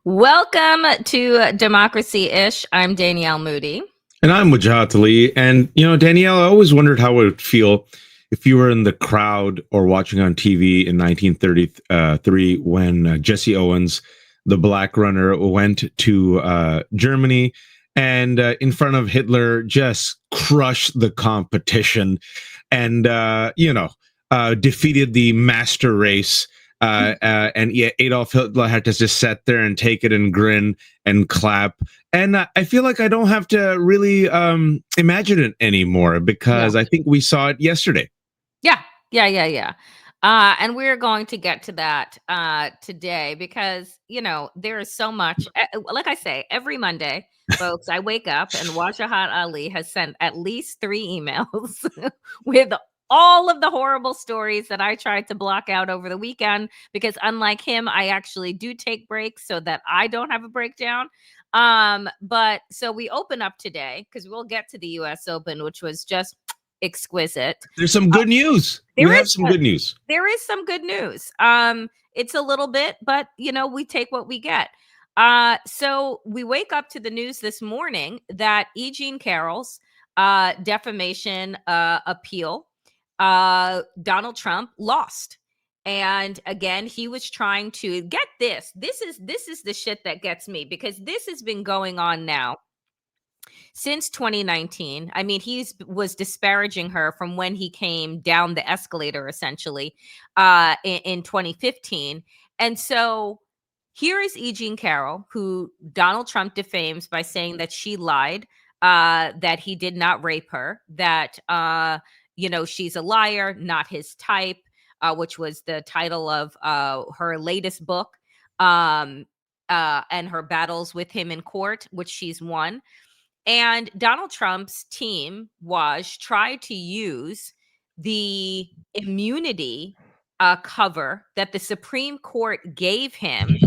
Welcome to Democracy Ish. I'm Danielle Moody. And I'm Wajahat Ali. And, Danielle, I always wondered how it would feel if you were in the crowd or watching on TV in 1933 when Jesse Owens, the black runner, went to Germany and in front of Hitler just crushed the competition and, defeated the master race. And Adolf Hitler had to just sit there and take it and grin and clap. And I feel like I don't have to really imagine it anymore because I think we saw it yesterday. Yeah. And we're going to get to that today because, there is so much. Like I say, every Monday, folks, I wake up and Wajahat Ali has sent at least 3 emails with all of the horrible stories that I tried to block out over the weekend because unlike him, I actually do take breaks so that I don't have a breakdown. But so we open up today because we'll get to the US Open, which was just exquisite. There's some good news. We have some good news. There is some good news. It's a little bit, but we take what we get. So we wake up to the news this morning that Eugene Carroll's defamation appeal, Donald Trump lost. And again, he was trying to get this. This is the shit that gets me because this has been going on now since 2019. I mean, he was disparaging her from when he came down the escalator, essentially, in 2015. And so here is E. Jean Carroll, who Donald Trump defames by saying that she lied, that he did not rape her, that, she's a liar, not his type, which was the title of her latest book, and her battles with him in court, which she's won. And Donald Trump's team tried to use the immunity cover that the Supreme Court gave him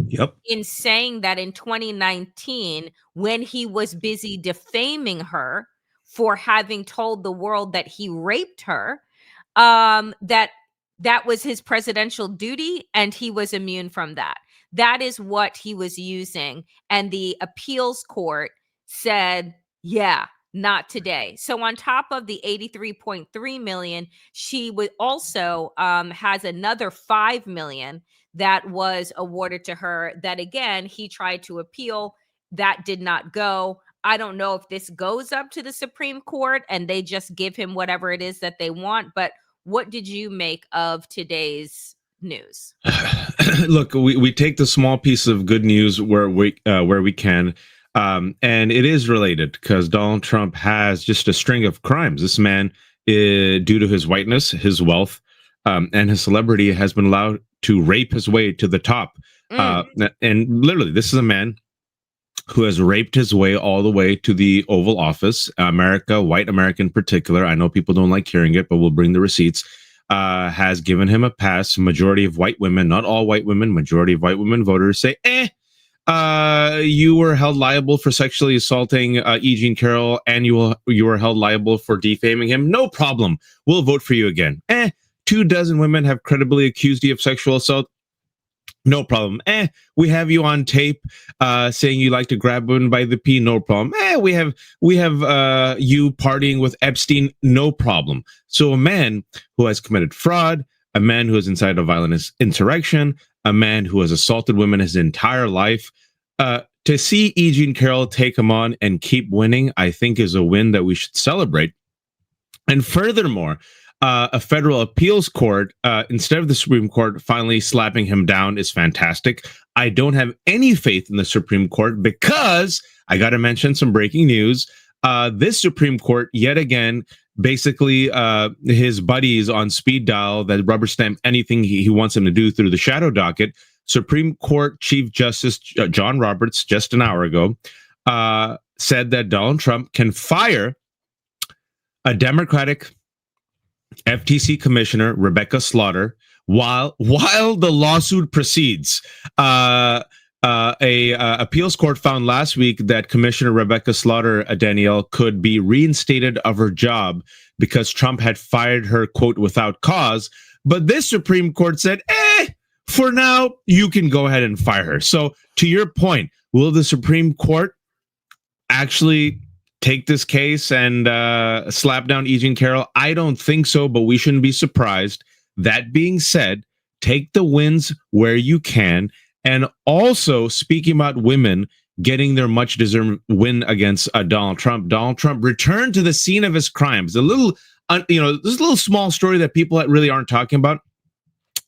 in saying that in 2019, when he was busy defaming her for having told the world that he raped her, that was his presidential duty and he was immune from that. That is what he was using. And the appeals court said, yeah, not today. So on top of the 83.3 million, she would also has another 5 million that was awarded to her that, again, he tried to appeal. That did not go. I don't know if this goes up to the Supreme Court and they just give him whatever it is that they want. But what did you make of today's news? Look, we take the small piece of good news where we can. And it is related because Donald Trump has just a string of crimes. This man, due to his whiteness, his wealth, and his celebrity, has been allowed to rape his way to the top. And literally, this is a man who has raped his way all the way to the Oval Office. America, white America in particular, I know people don't like hearing it, but we'll bring the receipts, has given him a pass. Majority of white women, not all white women, majority of white women voters say, you were held liable for sexually assaulting Eugene Carroll, and you were held liable for defaming him. No problem. We'll vote for you again. 24 women have credibly accused you of sexual assault. No problem. We have you on tape saying you like to grab women by the pee. No problem. We have you partying with Epstein. No problem. So a man who has committed fraud, a man who has incited a violent insurrection, a man who has assaulted women his entire life, to see E. Jean Carroll take him on and keep winning, I think is a win that we should celebrate. And furthermore, a federal appeals court, instead of the Supreme Court finally slapping him down, is fantastic. I don't have any faith in the Supreme Court because I got to mention some breaking news. This Supreme Court, yet again, basically his buddies on speed dial that rubber stamp anything he wants him to do through the shadow docket. Supreme Court Chief Justice John Roberts, just an hour ago, said that Donald Trump can fire a Democratic FTC Commissioner, Rebecca Slaughter, while the lawsuit proceeds. A appeals court found last week that Commissioner Rebecca Slaughter, Danielle, could be reinstated of her job because Trump had fired her, quote, without cause. But this Supreme Court said, for now, you can go ahead and fire her. So, to your point, will the Supreme Court actually take this case and slap down E. Jean Carroll? I don't think so, but we shouldn't be surprised. That being said, take the wins where you can. And also, speaking about women getting their much deserved win against Donald Trump returned to the scene of his crimes. A little, this is a little small story that people really aren't talking about.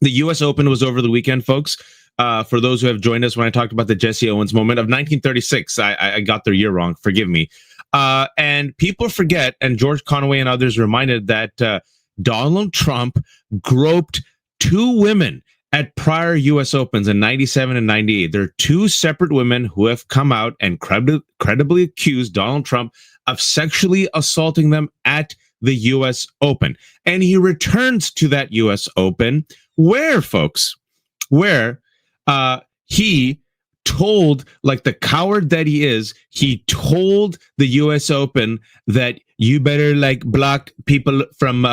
The U.S. Open was over the weekend, folks. For those who have joined us when I talked about the Jesse Owens moment of 1936, I got their year wrong. Forgive me. And people forget, and George Conway and others reminded that Donald Trump groped two women at prior U.S. Opens in 97 and 98. There are two separate women who have come out and credibly accused Donald Trump of sexually assaulting them at the U.S. Open. And he returns to that U.S. Open where, folks, where he told, like the coward that he is, he told the U.S. Open that you better like block people from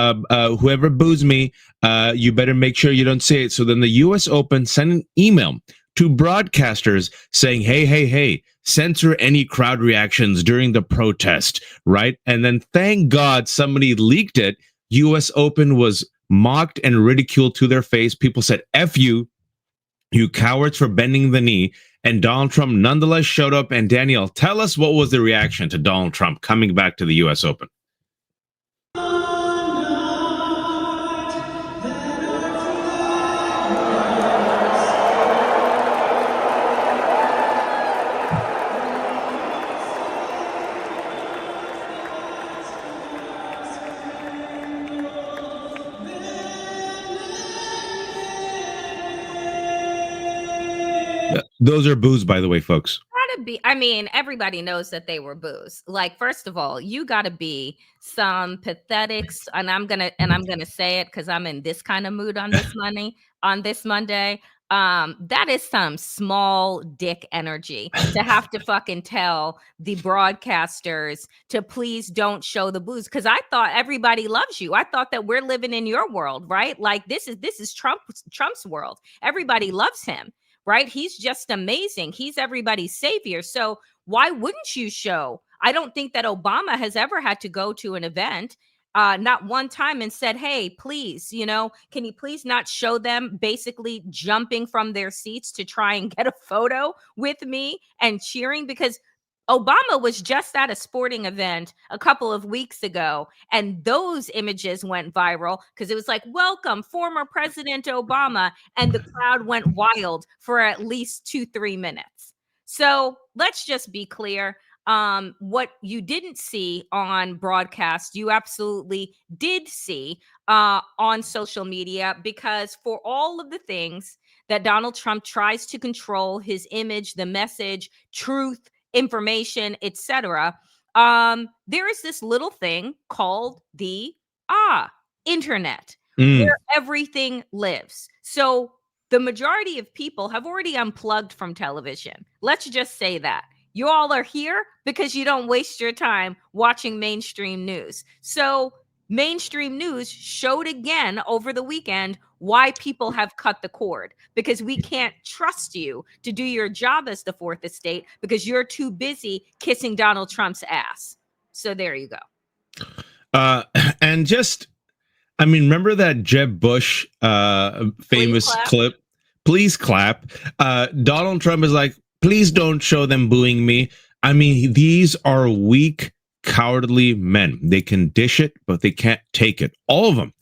whoever boos me. You better make sure you don't say it. So then the U.S. Open sent an email to broadcasters saying, hey, censor any crowd reactions during the protest, right? And then thank God somebody leaked it. U.S. Open was mocked and ridiculed to their face. People said, F you cowards for bending the knee. And Donald Trump nonetheless showed up. And Danielle, tell us, what was the reaction to Donald Trump coming back to the U.S. Open? Those are boos, by the way, folks. Gotta be. I mean, everybody knows that they were boos. Like, first of all, you gotta be some pathetics, and I'm gonna say it because I'm in this kind of mood on this Monday. That is some small dick energy to have to fucking tell the broadcasters to please don't show the boos, because I thought everybody loves you. I thought that we're living in your world, right? Like this is Trump's world. Everybody loves him. Right? He's just amazing. He's everybody's savior. So why wouldn't you show? I don't think that Obama has ever had to go to an event, not one time, and said, hey, please, can you please not show them basically jumping from their seats to try and get a photo with me and cheering? Because Obama was just at a sporting event a couple of weeks ago, and those images went viral because it was like, welcome, former President Obama, and the crowd went wild for at least 2-3 minutes. So let's just be clear. What you didn't see on broadcast, you absolutely did see on social media, because for all of the things that Donald Trump tries to control, his image, the message, truth, information, etc., there is this little thing called the internet, where everything lives. So the majority of people have already unplugged from television. Let's just say that. You all are here because you don't waste your time watching mainstream news. So mainstream news showed again over the weekend why people have cut the cord, because we can't trust you to do your job as the fourth estate because you're too busy kissing Donald Trump's ass. So there you go. And just, I mean, remember that Jeb Bush famous clip? Please clap. Donald Trump is like, please don't show them booing me. I mean, these are weak, cowardly men. They can dish it, but they can't take it. All of them.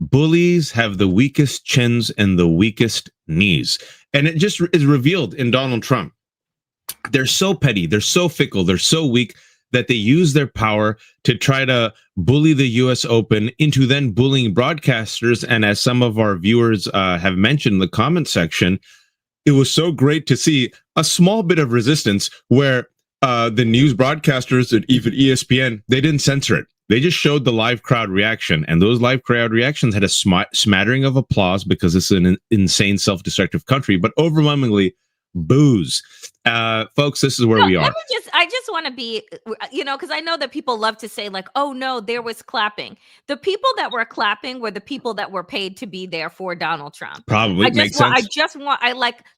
Bullies have the weakest chins and the weakest knees. And it just is revealed in Donald Trump. They're so petty, they're so fickle, they're so weak that they use their power to try to bully the U.S. Open into then bullying broadcasters. And as some of our viewers have mentioned in the comment section, it was so great to see a small bit of resistance where the news broadcasters and even ESPN, they didn't censor it. They just showed the live crowd reaction, and those live crowd reactions had a smattering of applause because it's an insane, self-destructive country. But overwhelmingly, Booze. Folks, this is where No, we let are. me just I just wanna be, because I know that people love to say like, "Oh, no, there was clapping." The people that were clapping were the people that were paid to be there for Donald Trump. Probably makes sense.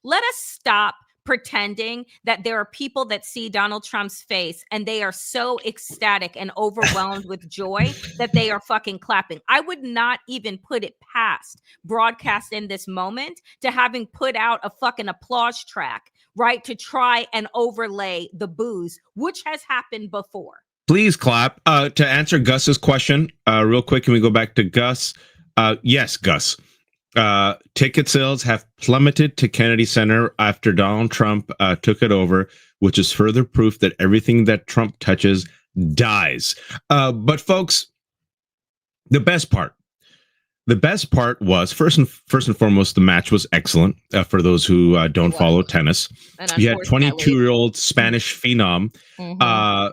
Let us stop pretending that there are people that see Donald Trump's face and they are so ecstatic and overwhelmed with joy that they are fucking clapping. I would not even put it past broadcast in this moment to having put out a fucking applause track, right? To try and overlay the booze, which has happened before. Please clap. To answer Gus's question, real quick, can we go back to Gus? Yes, Gus. Ticket sales have plummeted to Kennedy Center after Donald Trump took it over, which is further proof that everything that Trump touches dies. But folks, the best part. The best part was first and foremost, the match was excellent. For those who It don't was. follow tennis, And you had unfortunately, 22-year-old Spanish phenom mhm,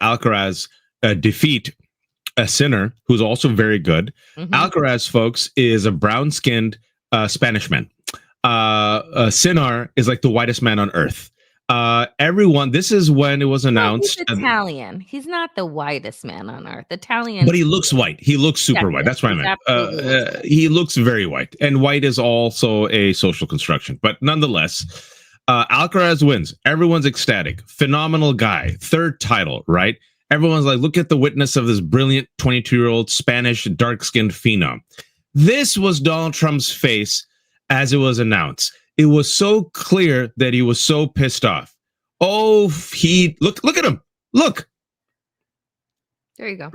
Alcaraz defeat a Sinner, who's also very good. mhm. Alcaraz, folks, is a brown-skinned Spanish man. Sinner is like the whitest man on earth. Everyone, this is when it was Well, he's announced. Italian. He's not the whitest man on earth. But Italians, he looks white. He looks yes, super white. yes, That's what I he's meant. absolutely looks white. He looks very white, and white is also a social construction. But nonetheless, Alcaraz wins. Everyone's ecstatic. Phenomenal guy. Third title, right? Everyone's like, look at the witness of this brilliant 22-year-old Spanish dark-skinned phenom. This was Donald Trump's face as it was announced. It was so clear that he was so pissed off. Oh, he look at him. Look, There you go.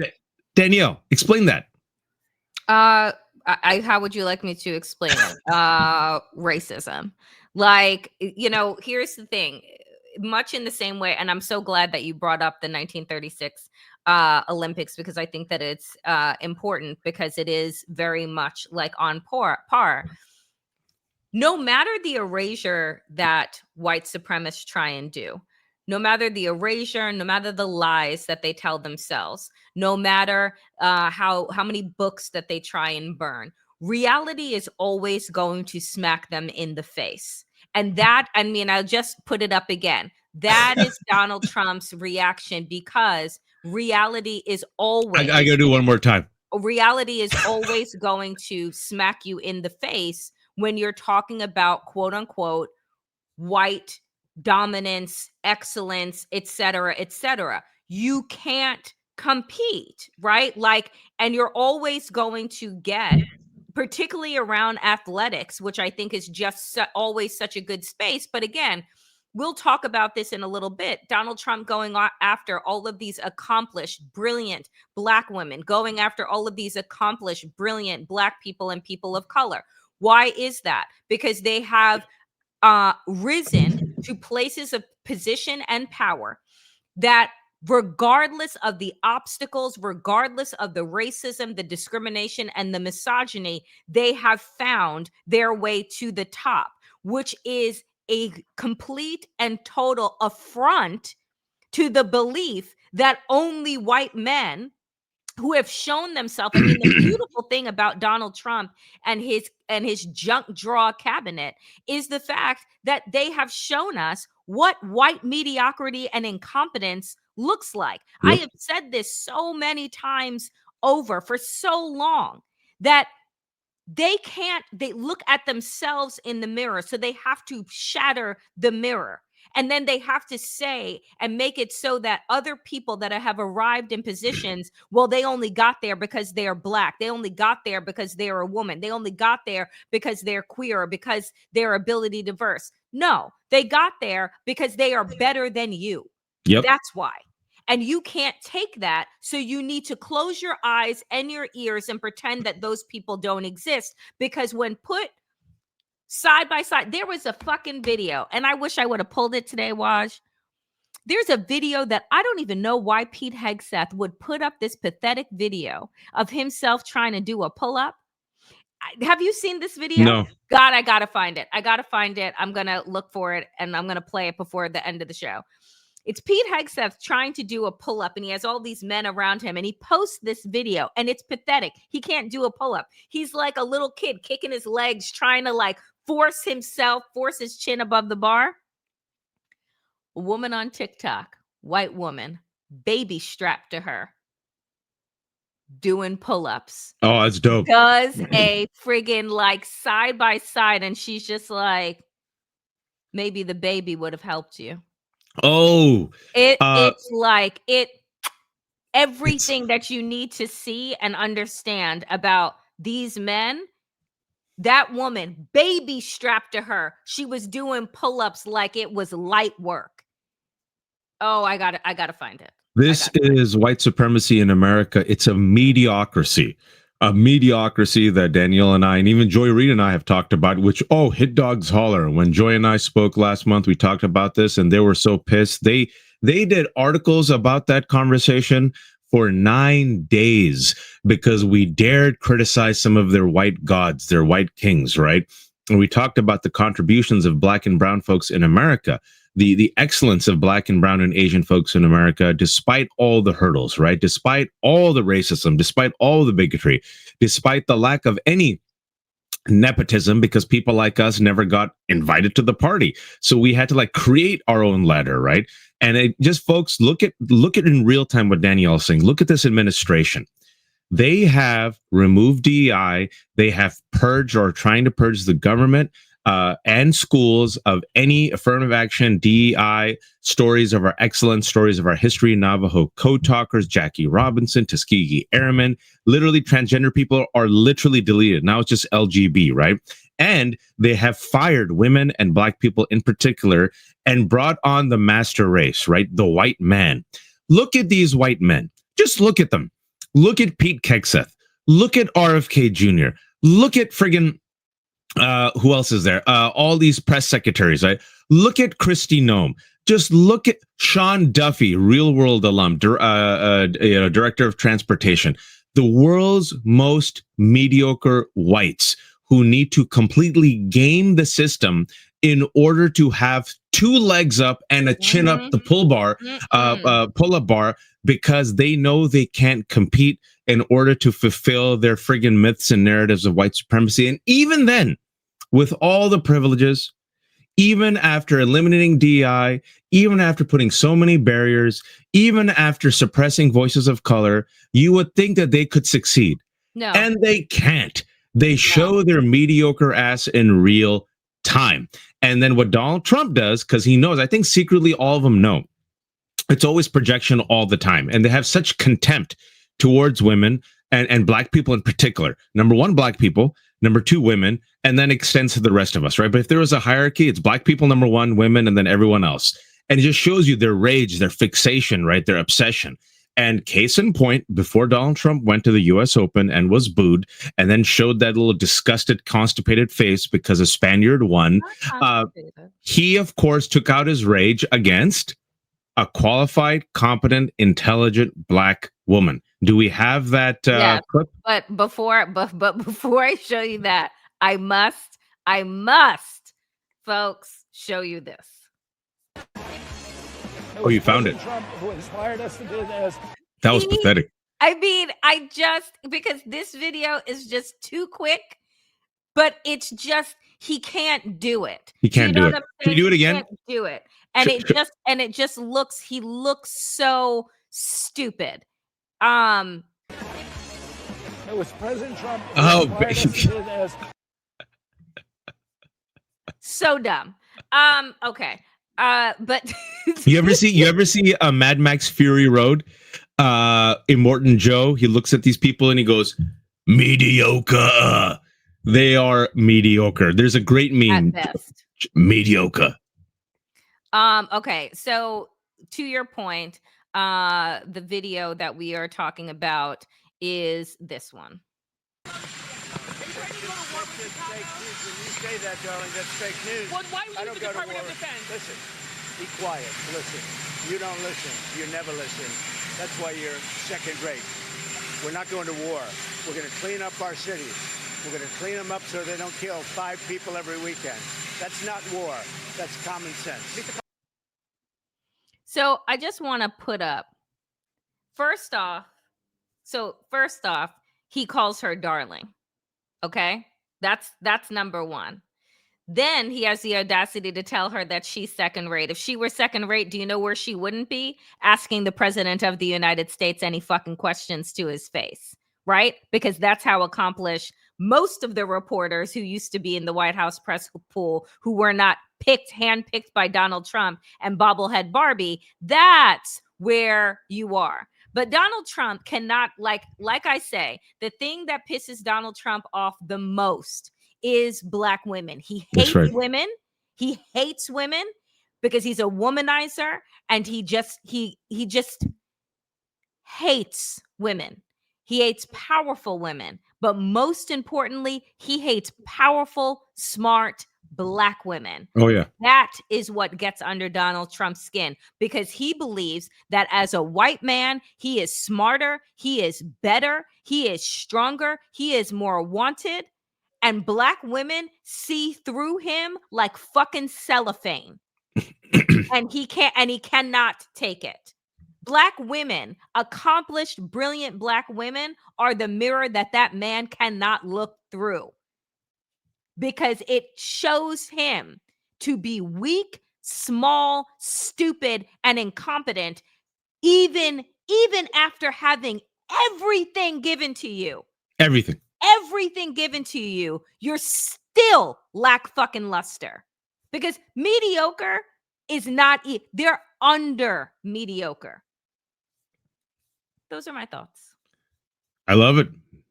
Danielle, explain that. How would you like me to explain it? Racism. Like, here's the thing. Much in the same way, and I'm so glad that you brought up the 1936 Olympics, because I think that it's important, because it is very much like on par. No matter the erasure that white supremacists try and do, no matter the erasure, no matter the lies that they tell themselves, no matter how many books that they try and burn, reality is always going to smack them in the face. And that, I mean, I'll just put it up again. That is Donald Trump's reaction, because I gotta do one more time. reality is always going to smack you in the face when you're talking about quote unquote white dominance, excellence, et cetera, et cetera. You can't compete, right? Like, and you're always going to get, particularly around athletics, which I think is just always such a good space. But again, we'll talk about this in a little bit. Donald Trump going after all of these accomplished, brilliant Black women, going after all of these accomplished, brilliant Black people and people of color. Why is that? Because they have risen to places of position and power that, regardless of the obstacles, regardless of the racism, the discrimination, and the misogyny, they have found their way to the top, which is a complete and total affront to the belief that only white men who have shown themselves. I mean, the beautiful thing about Donald Trump and his junk draw cabinet is the fact that they have shown us what white mediocrity and incompetence looks like. I Yep. have said this so many times over for so long that they look at themselves in the mirror, so they have to shatter the mirror, and then they have to say and make it so that other people that have arrived in positions, well, they only got there because they're Black, they only got there because they're a woman, they only got there because they're queer, or because they're ability diverse. No, they got there because they are better than you. Yep. That's why. And you can't take that. So you need to close your eyes and your ears and pretend that those people don't exist. Because when put side by side, there was a fucking video, and I wish I would have pulled it today, Waj. There's a video that I don't even know why Pete Hegseth would put up this pathetic video of himself trying to do a pull up. Have you seen this video? No. God, I gotta find it. I'm gonna look for it and I'm gonna play it before the end of the show. It's Pete Hegseth trying to do a pull-up, and he has all these men around him, and he posts this video, and it's pathetic. He can't do a pull-up. He's like a little kid kicking his legs, trying to like force his chin above the bar. A woman on TikTok, white woman, baby strapped to her, doing pull-ups. Oh, that's dope. Does a friggin' like side by side, and she's just like, maybe the baby would have helped you. Oh, It's like it's everything that you need to see and understand about these men. That woman, baby strapped to her, she was doing pull-ups like it was light work. Oh, I gotta find it. This is white supremacy in America. It's a mediocrity that Danielle and I, and even Joy Reid and I have talked about, which, hit dogs holler. When Joy and I spoke last month, we talked about this and they were so pissed. They did articles about that conversation for 9 days because we dared criticize some of their white gods, their white kings, right? And we talked about the contributions of Black and brown folks in America, the excellence of Black and brown and Asian folks in America, despite all the hurdles, right? Despite all the racism, despite all the bigotry, despite the lack of any nepotism, because people like us never got invited to the party. So we had to like create our own ladder, right? And it just, folks, look at in real time what Danielle's saying. Look at this administration. They have removed DEI. They have purged or trying to purge the government and schools of any affirmative action, DEI, stories of our excellence, stories of our history, Navajo code talkers, Jackie Robinson, Tuskegee Airmen. Literally, transgender people are literally deleted. Now it's just LGB, right? And they have fired women and Black people in particular and brought on the master race, right? The white man. Look at these white men. Just look at them. Look at Pete Hegseth. Look at RFK Jr. Look at friggin' who else is there? All these press secretaries, right? Look at Kristi Noem. Just look at Sean Duffy, Real World alum, director of transportation. The world's most mediocre whites who need to completely game the system in order to have 2 legs up and a chin up the pull-up bar, because they know they can't compete in order to fulfill their friggin' myths and narratives of white supremacy. And even then, with all the privileges, even after eliminating DEI, even after putting so many barriers, even after suppressing voices of color, you would think that they could succeed. No. And they can't. They show their mediocre ass in real time. And then what Donald Trump does, because he knows, I think secretly all of them know, it's always projection all the time. And they have such contempt towards women and Black people in particular. Number one, Black people. Number two, women. And then extends to the rest of us, right? But if there was a hierarchy, it's Black people, number one, women, and then everyone else. And it just shows you their rage, their fixation, right? Their obsession. And case in point, before Donald Trump went to the US Open and was booed and then showed that little disgusted, constipated face because a Spaniard won, he, of course, took out his rage against a qualified, competent, intelligent Black woman. Do we have that clip? But before I show you that, I must, folks, show you this. Oh, you found it. Trump who inspired us to do this. That was pathetic. I mean, because this video is just too quick, but it's just, he can't do it. He can't do it. Can you do it again? He can't do it. And it just looks, he looks so stupid. It was President Trump who inspired us to do this. So dumb. Okay. But you ever see a Mad Max Fury Road? Immortan Joe, he looks at these people and he goes, mediocre. They are mediocre. There's a great meme. At best. Mediocre. Okay, so to your point, the video that we are talking about is this one. Say that, darling, that's fake news. Well, why would the Department of Defense? Listen, be quiet. Listen. You don't listen. You never listen. That's why you're second rate. We're not going to war. We're going to clean up our cities. We're going to clean them up so they don't kill 5 people every weekend. That's not war. That's common sense. So I just want to put up first off. First off, he calls her darling. Okay, that's number one. Then he has the audacity to tell her that she's second rate. If she were second rate, do you know where she wouldn't be? Asking the president of the United States any fucking questions to his face, right? Because that's how accomplished most of the reporters who used to be in the White House press pool, who were not handpicked by Donald Trump and bobblehead Barbie. That's where you are. But Donald Trump cannot, like I say, the thing that pisses Donald Trump off the most is Black women. He hates women. He hates women because he's a womanizer, and he just hates women. He hates powerful women, but most importantly, he hates powerful, smart Black women. Oh yeah. That is what gets under Donald Trump's skin, because he believes that as a white man, he is smarter, he is better, he is stronger, he is more wanted. And Black women see through him like fucking cellophane. And he cannot take it. Black women, accomplished, brilliant Black women, are the mirror that man cannot look through, because it shows him to be weak, small, stupid, and incompetent, even after having everything given to you. Everything given to you, you're still lack fucking luster, because mediocre is not, they're under mediocre. Those are my thoughts. I love it.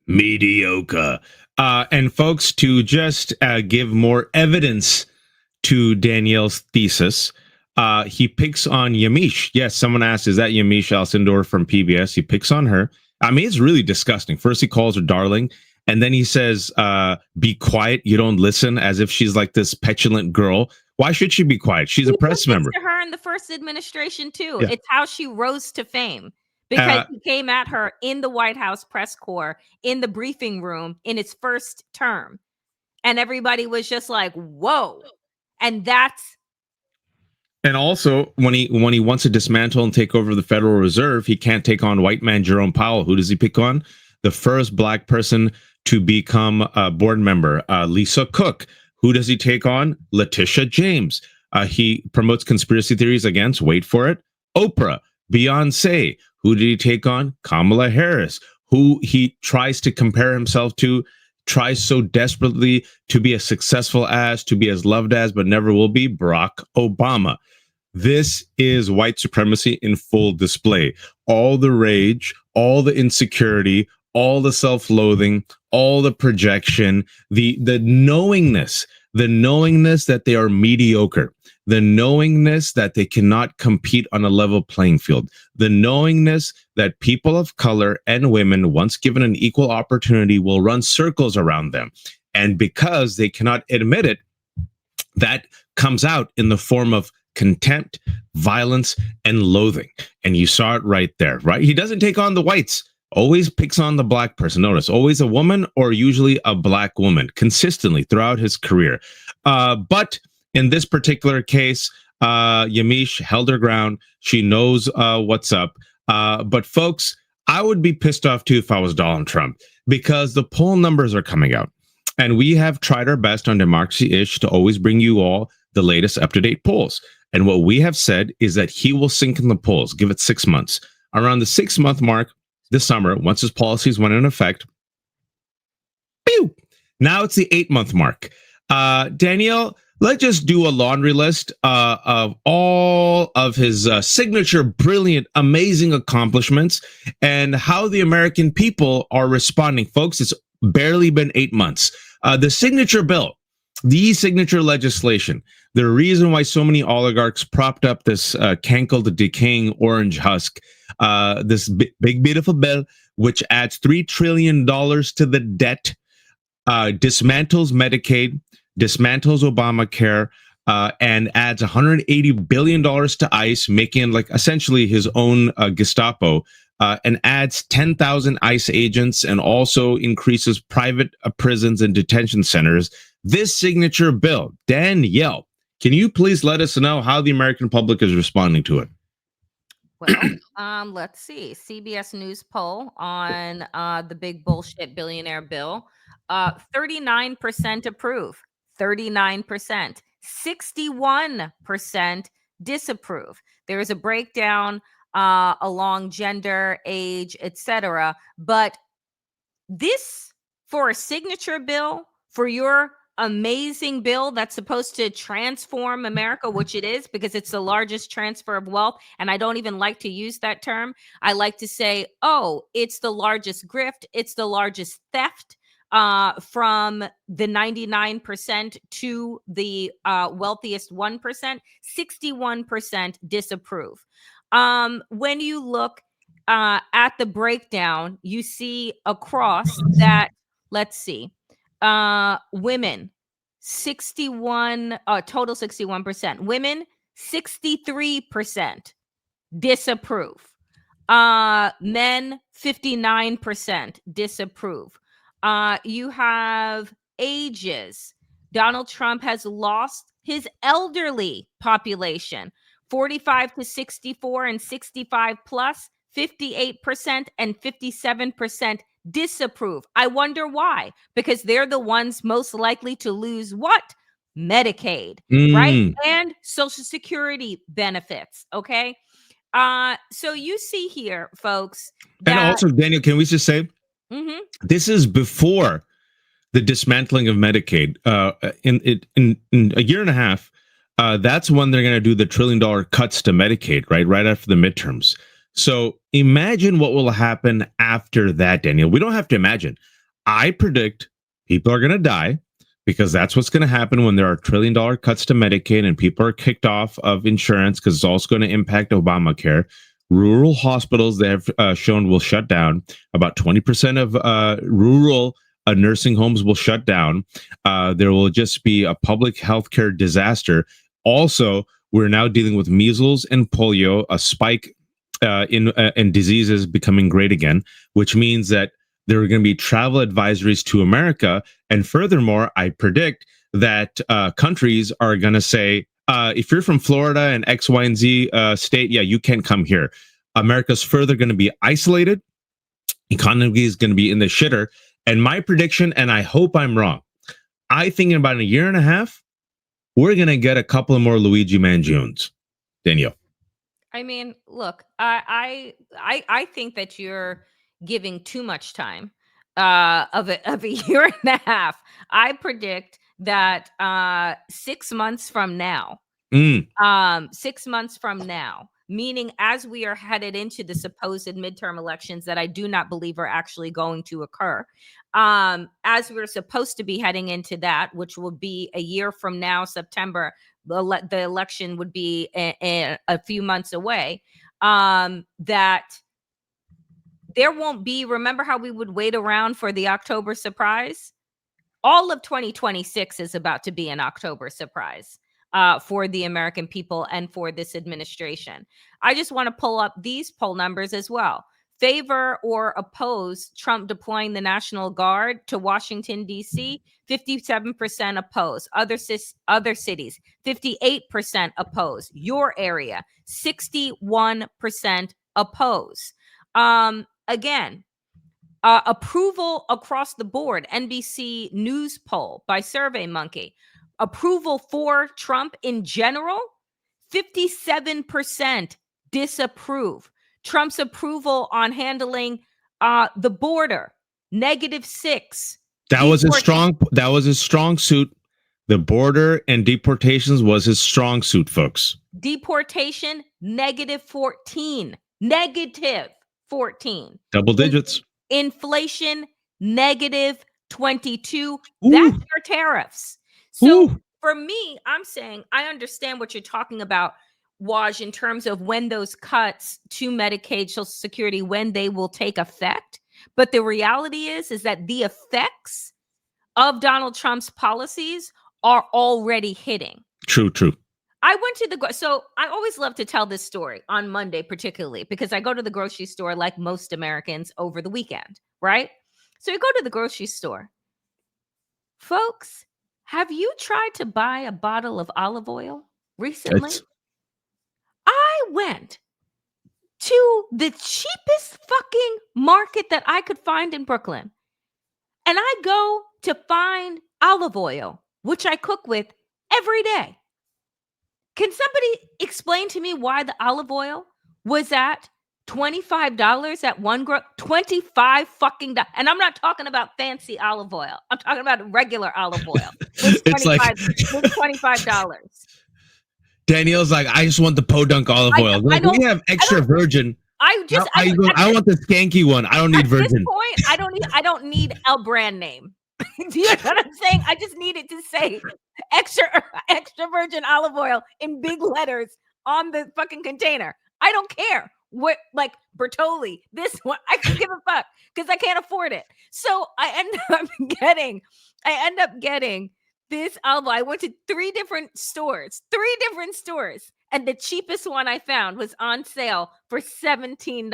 Mediocre. And folks, to just give more evidence to Danielle's thesis, he picks on Yamiche. Yes, someone asked, is that Yamiche Alcindor from PBS? He picks on her. I mean, it's really disgusting. First, he calls her darling. And then he says, be quiet, you don't listen, as if she's like this petulant girl. Why should she be quiet? She's a press member. To her in the first administration, too. Yeah. It's how she rose to fame. Because he came at her in the White House press corps, in the briefing room, in his first term. And everybody was just like, whoa. And also, when he wants to dismantle and take over the Federal Reserve, he can't take on white man Jerome Powell. Who does he pick on? The first Black person to become a board member, Lisa Cook. Who does he take on? Letitia James. He promotes conspiracy theories against, wait for it, Oprah, Beyonce. Who did he take on? Kamala Harris, who he tries to compare himself to, tries so desperately to be as successful as, to be as loved as, but never will be, Barack Obama. This is white supremacy in full display. All the rage, all the insecurity, all the self-loathing, all the projection, the knowingness that they are mediocre, the knowingness that they cannot compete on a level playing field, the knowingness that people of color and women, once given an equal opportunity, will run circles around them. And because they cannot admit it, that comes out in the form of contempt, violence, and loathing. And you saw it right there, right? He doesn't take on the whites. Always picks on the Black person. Notice, always a woman, or usually a Black woman, consistently throughout his career. But in this particular case, Yamiche held her ground. She knows what's up. But folks, I would be pissed off too if I was Donald Trump, because the poll numbers are coming out. And we have tried our best on Democracy-ish to always bring you all the latest up-to-date polls. And what we have said is that he will sink in the polls. Give it 6 months. Around the 6-month mark, this summer, once his policies went in effect, pew, now it's the 8-month mark. Danielle, let's just do a laundry list of all of his signature, brilliant, amazing accomplishments and how the American people are responding. Folks, it's barely been 8 months. The signature bill, the signature legislation, the reason why so many oligarchs propped up this cankled, decaying orange husk, this big, beautiful bill, which adds $3 trillion to the debt, dismantles Medicaid, dismantles Obamacare, and adds $180 billion to ICE, making like essentially his own Gestapo, and adds 10,000 ICE agents and also increases private prisons and detention centers. This signature bill, Danielle, can you please let us know how the American public is responding to it? Well, let's see. CBS News poll on the big bullshit billionaire bill. 39% approve, 39%, 61% disapprove. There is a breakdown along gender, age, etc. But this, for a signature bill, for your amazing bill that's supposed to transform America, which it is because it's the largest transfer of wealth. And I don't even like to use that term. I like to say, oh, it's the largest grift, it's the largest theft from the 99% to the wealthiest 1%. 61% disapprove. When you look at the breakdown, you see across that, let's see, women, 61, total 61%. Women, 63% disapprove. Men, 59% disapprove. You have ages. Donald Trump has lost his elderly population, 45 to 64 and 65 plus, 58% and 57% disapprove. I wonder why, because they're the ones most likely to lose what? Medicaid, right? Mm. And Social Security benefits. Okay. So you see here, folks, And that also, Daniel, can we just say mhm, this is before the dismantling of Medicaid? In a year and a half, that's when they're going to do the $1 trillion cuts to Medicaid, right after the midterms. So imagine what will happen after that, Daniel. We don't have to imagine. I predict people are going to die because that's what's going to happen when there are $1 trillion cuts to Medicaid and people are kicked off of insurance because it's also going to impact Obamacare. Rural hospitals, they have shown, will shut down. About 20% of rural nursing homes will shut down. There will just be a public healthcare disaster. Also, we're now dealing with measles and polio, a spike in diseases becoming great again, which means that there are going to be travel advisories to America. And furthermore, I predict that countries are going to say, if you're from Florida and X, Y, and Z state, yeah, you can't come here. America's further going to be isolated. Economy is going to be in the shitter. And my prediction, and I hope I'm wrong, I think in about a year and a half, we're going to get a couple of more Luigi Mangions. Daniel. I mean, look, I think that you're giving too much time of a year and a half. I predict that 6 months from now, Mm. 6 months from now, meaning as we are headed into the supposed midterm elections that I do not believe are actually going to occur, as we're supposed to be heading into that, which will be a year from now, September, the election would be a few months away, that there won't be, remember how we would wait around for the October surprise? All of 2026 is about to be an October surprise for the American people and for this administration. I just want to pull up these poll numbers as well. Favor or oppose Trump deploying the National Guard to Washington, D.C., 57% oppose. Other cities, 58% oppose. Your area, 61% oppose. Again, approval across the board, NBC News poll by SurveyMonkey. Approval for Trump in general, 57% disapprove. Trump's approval on handling the border, -6. That was his strong suit. The border and deportations was his strong suit, folks. Deportation, -14. -14. Double digits. Inflation, -22. Ooh. That's your tariffs. So Ooh. for me, I'm saying I understand what you're talking about, Waj, in terms of when those cuts to Medicaid, Social Security, when they will take effect. But the reality is that the effects of Donald Trump's policies are already hitting. True. I went to so I always love to tell this story on Monday, particularly because I go to the grocery store like most Americans over the weekend, right? So you go to the grocery store. Folks, have you tried to buy a bottle of olive oil recently? I went to the cheapest fucking market that I could find in Brooklyn. And I go to find olive oil, which I cook with every day. Can somebody explain to me why the olive oil was at $25 at one 25 fucking dollars? And I'm not talking about fancy olive oil. I'm talking about regular olive oil. It's like $25. Danielle's like, I just want the podunk olive oil. Like, we have extra virgin. I want the skanky one. I don't need virgin. At this point, I don't need a brand name. Do you know what I'm saying? I just needed to say extra virgin olive oil in big letters on the fucking container. I don't care what, like Bertolli, this one. I can give a fuck because I can't afford it. So I end up getting this olive oil. I went to three different stores, and the cheapest one I found was on sale for $17.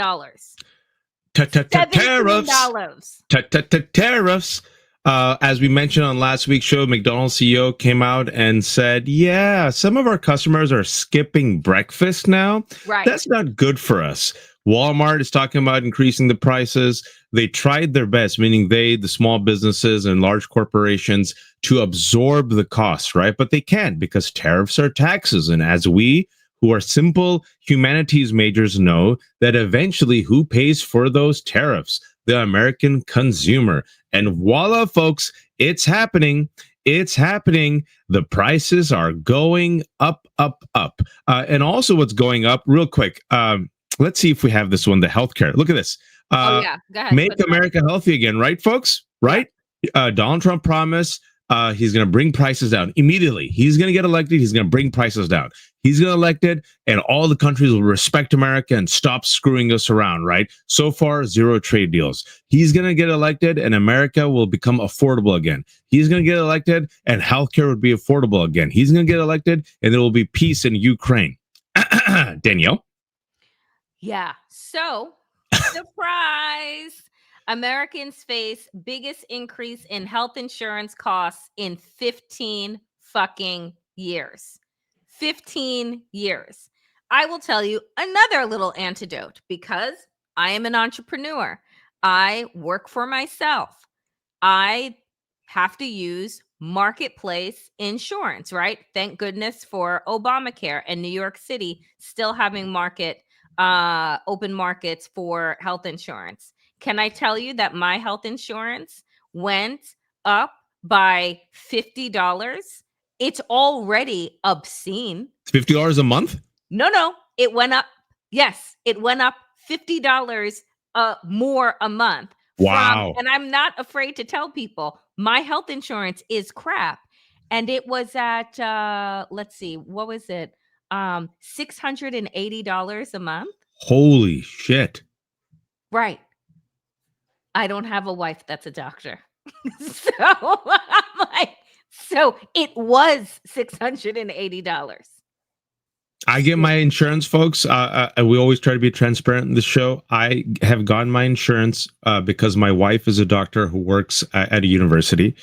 Tariffs. As we mentioned on last week's show, McDonald's CEO came out and said, yeah, some of our customers are skipping breakfast now. Right. That's not good for us. Walmart is talking about increasing the prices. They tried their best, meaning the small businesses and large corporations, to absorb the costs, right? But they can't, because tariffs are taxes. And as we, who are simple humanities majors, know, that eventually who pays for those tariffs? The American consumer. And voila, folks, it's happening. It's happening. The prices are going up, up, up. And also what's going up, real quick, let's see if we have this one, the healthcare. Look at this. Go ahead. Make America healthy again, right, folks? Right? Yeah. Donald Trump promised he's going to bring prices down immediately. He's going to get elected. He's going to bring prices down. He's going to elected, and all the countries will respect America and stop screwing us around, right? So far, zero trade deals. He's going to get elected, and America will become affordable again. He's going to get elected, and healthcare will be affordable again. He's going to get elected, and there will be peace in Ukraine. Danielle? Yeah. So, surprise. Americans face biggest increase in health insurance costs in 15 fucking years. 15 years. I will tell you another little antidote, because I am an entrepreneur. I work for myself. I have to use marketplace insurance, right? Thank goodness for Obamacare and New York City still having open markets for health insurance. Can I tell you that my health insurance went up by $50? It's already obscene. $50 a month? No. It went up. Yes, it went up $50 more a month. Wow. And I'm not afraid to tell people my health insurance is crap. And it was at, let's see, what was it? $680 a month. Holy shit. Right. I don't have a wife that's a doctor. So I'm like, so it was $680. I get my insurance, folks. We always try to be transparent in the show. I have gotten my insurance because my wife is a doctor who works at a university.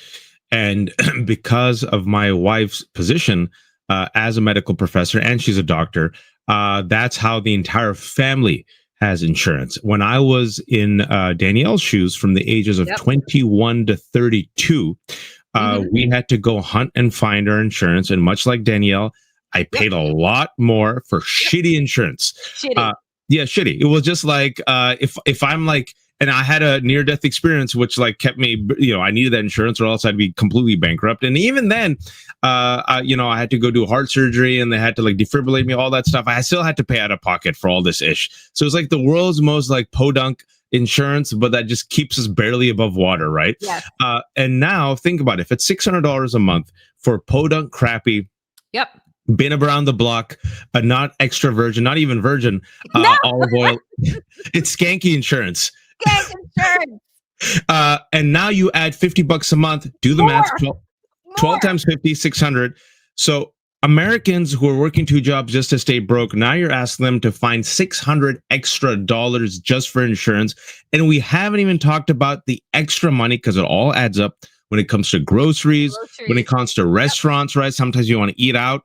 And because of my wife's position as a medical professor, and she's a doctor, that's how the entire family has insurance. When I was in Danielle's shoes, from the ages of 21 to 32, we had to go hunt and find our insurance. And much like Danielle, I paid a lot more for shitty insurance. Shitty. Shitty. It was just like, if I'm like, and I had a near-death experience, which like kept me, I needed that insurance or else I'd be completely bankrupt. And even then, I had to go do heart surgery and they had to like defibrillate me, all that stuff. I still had to pay out of pocket for all this ish. So it's like the world's most like podunk insurance, but that just keeps us barely above water, right? Yes. And now think about it. If it's $600 a month for podunk crappy, been around the block, not extra virgin, not even virgin olive oil, it's skanky insurance. And now you add $50 a month, do the math, 12 times 50, 600. So Americans who are working two jobs just to stay broke, now you're asking them to find $600 extra just for insurance. And we haven't even talked about the extra money, because it all adds up when it comes to groceries, when it comes to restaurants, right? Sometimes you want to eat out.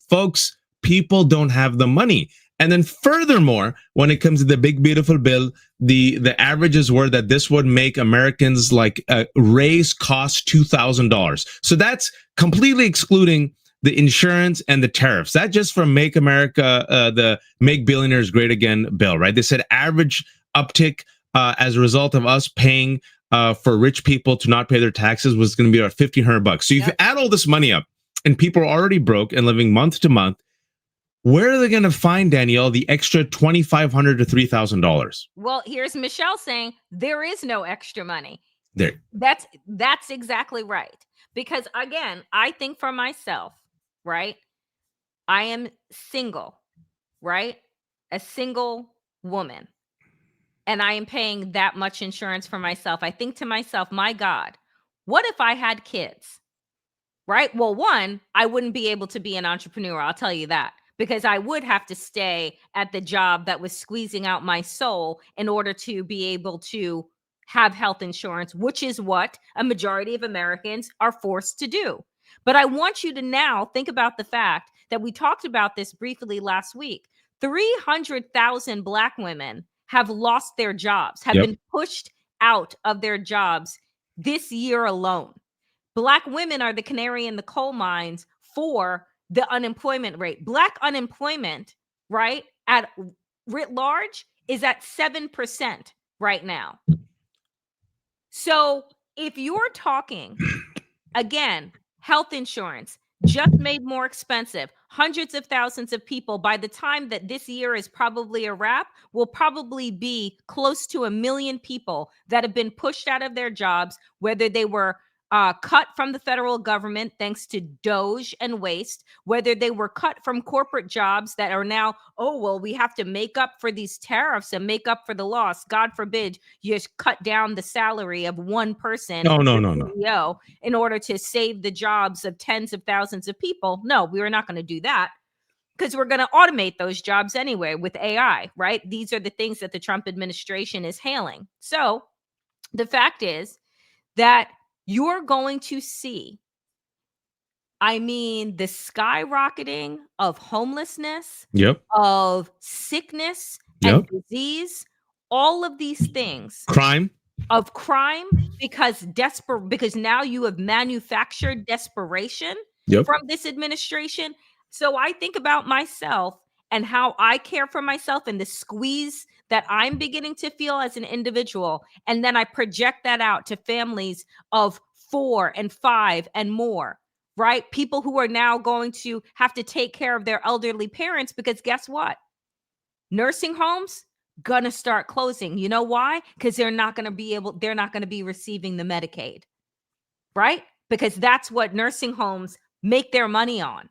Folks, people don't have the money. And then furthermore, when it comes to the big beautiful bill, the averages were that this would make Americans like raise costs $2,000. So that's completely excluding the insurance and the tariffs. That just from Make America, the Make Billionaires Great Again bill, right? They said average uptick as a result of us paying for rich people to not pay their taxes was going to be about $1,500. So if you add all this money up and people are already broke and living month to month, where are they going to find, Danielle, the extra $2,500 to $3,000? Well, here's Michelle saying there is no extra money. There. That's exactly right. Because again, I think for myself, right? I am single, right? A single woman. And I am paying that much insurance for myself. I think to myself, my God, what if I had kids? Right? Well, one, I wouldn't be able to be an entrepreneur. I'll tell you that, because I would have to stay at the job that was squeezing out my soul in order to be able to have health insurance, which is what a majority of Americans are forced to do. But I want you to now think about the fact that we talked about this briefly last week. 300,000 Black women have lost their jobs, have been pushed out of their jobs this year alone. Black women are the canary in the coal mines for the unemployment rate. Black unemployment, right, at writ large is at 7% right now. So if you're talking, again, health insurance just made more expensive, hundreds of thousands of people, by the time that this year is probably a wrap, will probably be close to 1 million people that have been pushed out of their jobs, whether they were cut from the federal government thanks to Doge and waste, whether they were cut from corporate jobs that are now, oh, well, we have to make up for these tariffs and make up for the loss. God forbid you just cut down the salary of one person, No. CEO, in order to save the jobs of tens of thousands of people. No, we are not going to do that, because we're going to automate those jobs anyway with AI, right? These are the things that the Trump administration is hailing. So the fact is that you're going to see, I mean, the skyrocketing of homelessness, of sickness and disease, all of these things. Crime. Of crime, because now you have manufactured desperation from this administration. So I think about myself and how I care for myself and the squeeze that I'm beginning to feel as an individual. And then I project that out to families of 4 and 5 and more, right? People who are now going to have to take care of their elderly parents, because guess what? Nursing homes gonna start closing. You know why? Because they're not going to be receiving the Medicaid, right? Because that's what nursing homes make their money on.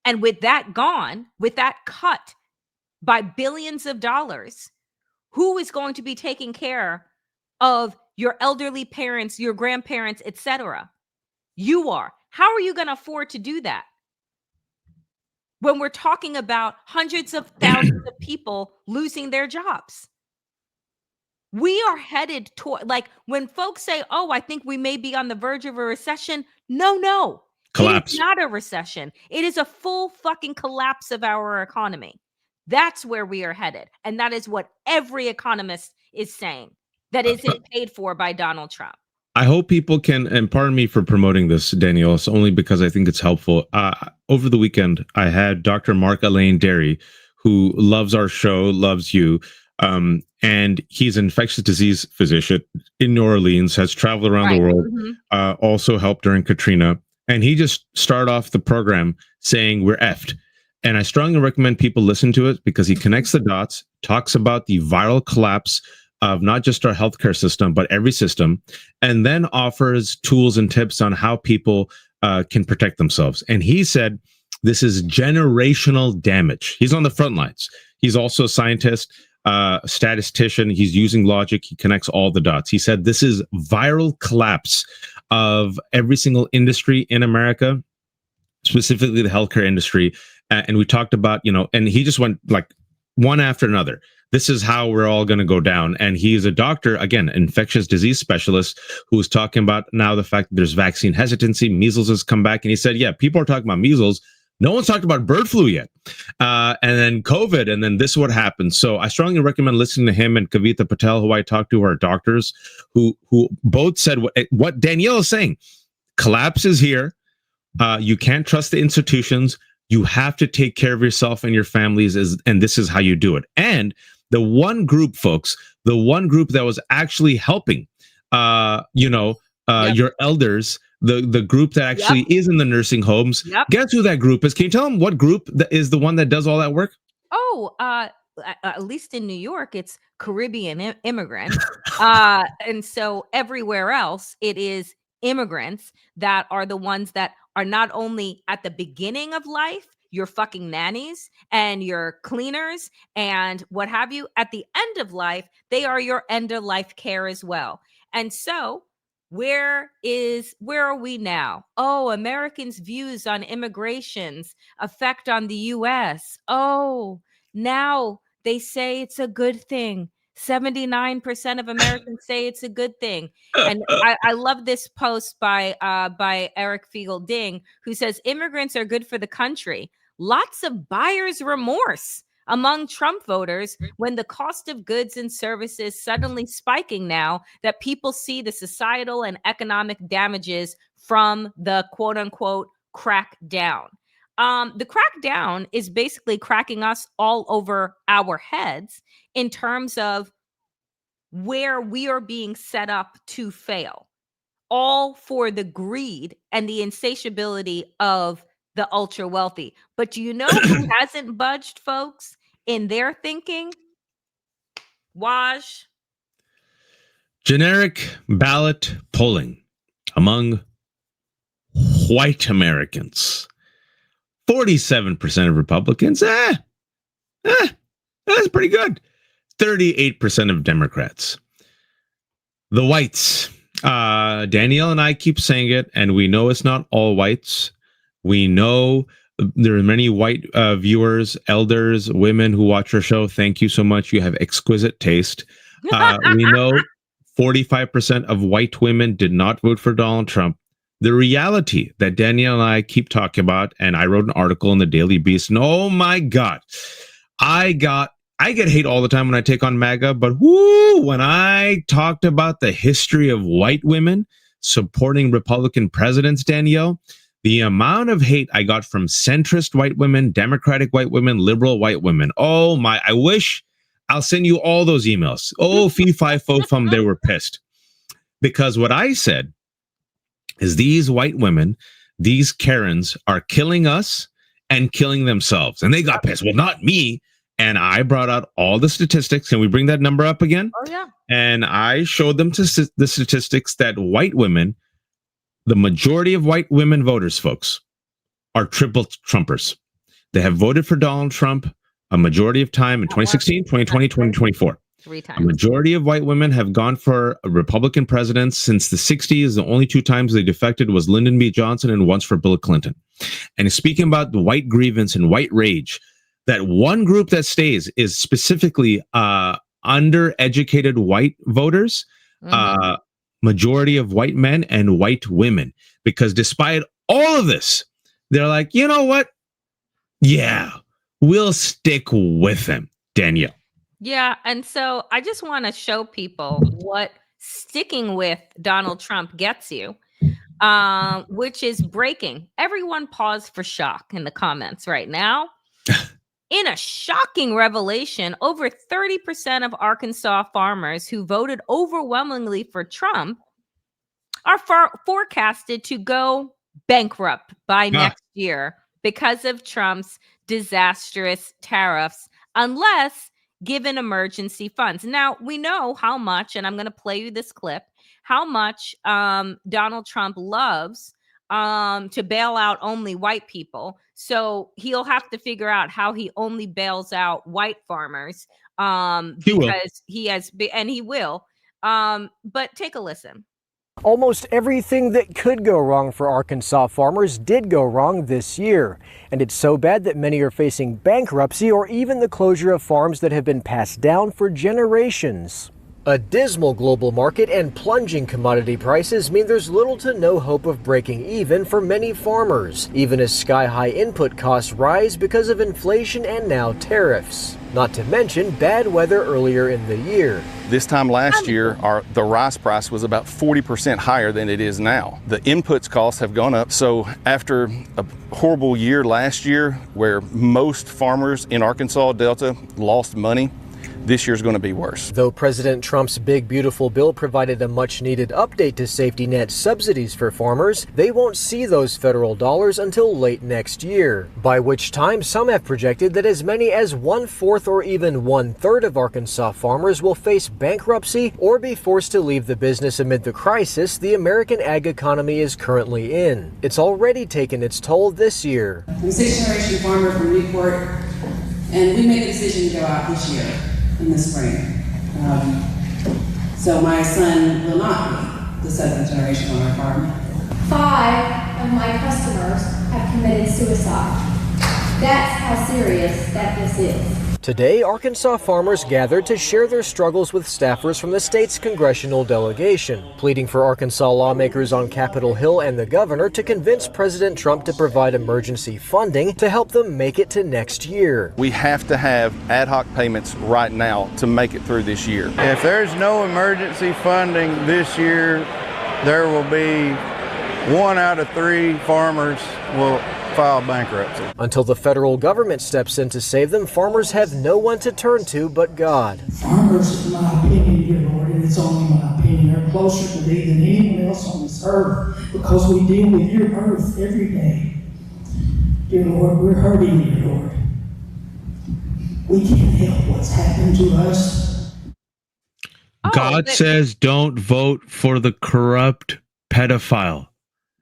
And with that gone, with that cut by billions of dollars, who is going to be taking care of your elderly parents, your grandparents, etc.? You are. How are you going to afford to do that when we're talking about hundreds of thousands of people losing their jobs? We are headed toward, like, when folks say, oh, I think we may be on the verge of a recession. No. Collapse. It is not a recession. It is a full fucking collapse of our economy. That's where we are headed. And that is what every economist is saying, that isn't paid for by Donald Trump. I hope people can, and pardon me for promoting this, Danielle, it's only because I think it's helpful. Over the weekend, I had Dr. Mark Alain Derry, who loves our show, loves you. And he's an infectious disease physician in New Orleans, has traveled around the world, also helped during Katrina. And he just started off the program saying we're effed. And I strongly recommend people listen to it, because he connects the dots, talks about the viral collapse of not just our healthcare system, but every system, and then offers tools and tips on how people can protect themselves. And he said, this is generational damage. He's on the front lines. He's also a scientist, statistician. He's using logic. He connects all the dots. He said, this is viral collapse of every single industry in America, specifically the healthcare industry. And we talked about, and he just went like one after another. This is how we're all going to go down. And he's a doctor, again, infectious disease specialist, who was talking about now the fact that there's vaccine hesitancy. Measles has come back. And he said, yeah, people are talking about measles, No one's talked about bird flu yet. And then COVID, and then this is what happened. So I strongly recommend listening to him and Kavita Patel, who I talked to, are doctors who both said what Danielle is saying. Collapse is here. You can't trust the institutions. You have to take care of yourself and your families, and this is how you do it. And the one group, folks, the one group that was actually helping, your elders, the group that actually is in the nursing homes. Guess who that group is? Can you tell them what group is the one that does all that work? Oh, at least in New York, it's Caribbean immigrants. And so everywhere else, it is immigrants that are the ones that are not only at the beginning of life, your fucking nannies and your cleaners and what have you. At the end of life, they are your end of life care as well. And so where are we now? Oh, Americans' views on immigration's effect on the US. Oh, now they say it's a good thing. 79% of Americans say it's a good thing. And I love this post by Eric Fiegel Ding, who says immigrants are good for the country. Lots of buyer's remorse among Trump voters when the cost of goods and services suddenly spiking now that people see the societal and economic damages from the quote unquote crackdown. The crackdown is basically cracking us all over our heads in terms of where we are being set up to fail, all for the greed and the insatiability of the ultra wealthy. But do you know who hasn't budged, folks, in their thinking? Waj. Generic ballot polling among white Americans. 47% of Republicans, that's pretty good. 38% of Democrats. The whites, Danielle and I keep saying it, and we know it's not all whites. We know there are many white viewers, elders, women who watch our show. Thank you so much. You have exquisite taste. We know 45% of white women did not vote for Donald Trump. The reality that Danielle and I keep talking about, and I wrote an article in the Daily Beast, and oh my God, I get hate all the time when I take on MAGA, but when I talked about the history of white women supporting Republican presidents, Danielle, the amount of hate I got from centrist white women, Democratic white women, liberal white women. Oh my, I wish I'll send you all those emails. Oh, fee, fi, fo, fum, they were pissed. Because what I said is these white women, these Karens are killing us and killing themselves. And they got pissed. Well, not me. And I brought out all the statistics. Can we bring that number up again? Oh, yeah. And I showed them the statistics that white women, the majority of white women voters, folks, are triple Trumpers. They have voted for Donald Trump a majority of time in 2016, 2020, 2024. 3 times. A majority of white women have gone for Republican presidents since the 60s. The only 2 times they defected was Lyndon B. Johnson and once for Bill Clinton. And speaking about the white grievance and white rage, that one group that stays is specifically undereducated white voters, majority of white men and white women. Because despite all of this, they're like, you know what? Yeah, we'll stick with them, Danielle. Yeah, and so I just want to show people what sticking with Donald Trump gets you, which is breaking. Everyone pause for shock in the comments right now. In a shocking revelation, over 30% of Arkansas farmers who voted overwhelmingly for Trump are forecasted to go bankrupt by next year because of Trump's disastrous tariffs, unless given emergency funds. Now, we know how much, and I'm going to play you this clip, how much Donald Trump loves to bail out only white people. So he'll have to figure out how he only bails out white farmers because he has, and he will. But take a listen. Almost everything that could go wrong for Arkansas farmers did go wrong this year. And it's so bad that many are facing bankruptcy or even the closure of farms that have been passed down for generations. A dismal global market and plunging commodity prices mean there's little to no hope of breaking even for many farmers, even as sky-high input costs rise because of inflation and now tariffs. Not to mention bad weather earlier in the year. This time last year, the rice price was about 40% higher than it is now. The inputs costs have gone up. So after a horrible year last year where most farmers in Arkansas Delta lost money, this year's going to be worse. Though President Trump's big beautiful bill provided a much needed update to safety net subsidies for farmers, they won't see those federal dollars until late next year, by which time some have projected that as many as 1/4 or even 1/3 of Arkansas farmers will face bankruptcy or be forced to leave the business amid the crisis the American ag economy is currently in. It's already taken its toll this year. I'm a sixth-generation farmer from Newport, and we made the decision to go out this year. In the spring. So my son will not be the seventh generation on our farm. 5 of my customers have committed suicide. That's how serious that this is. Today, Arkansas farmers gathered to share their struggles with staffers from the state's congressional delegation, pleading for Arkansas lawmakers on Capitol Hill and the governor to convince President Trump to provide emergency funding to help them make it to next year. We have to have ad hoc payments right now to make it through this year. If there's no emergency funding this year, there will be 1 out of 3 farmers will file bankruptcy. Until the federal government steps in to save them, farmers have no one to turn to but God. Farmers, in my opinion, dear Lord, and it's only my opinion, are closer to thee than anyone else on this earth because we deal with your earth every day. Dear Lord, we're hurting, dear Lord. We can't help what's happened to us. God says don't vote for the corrupt pedophile.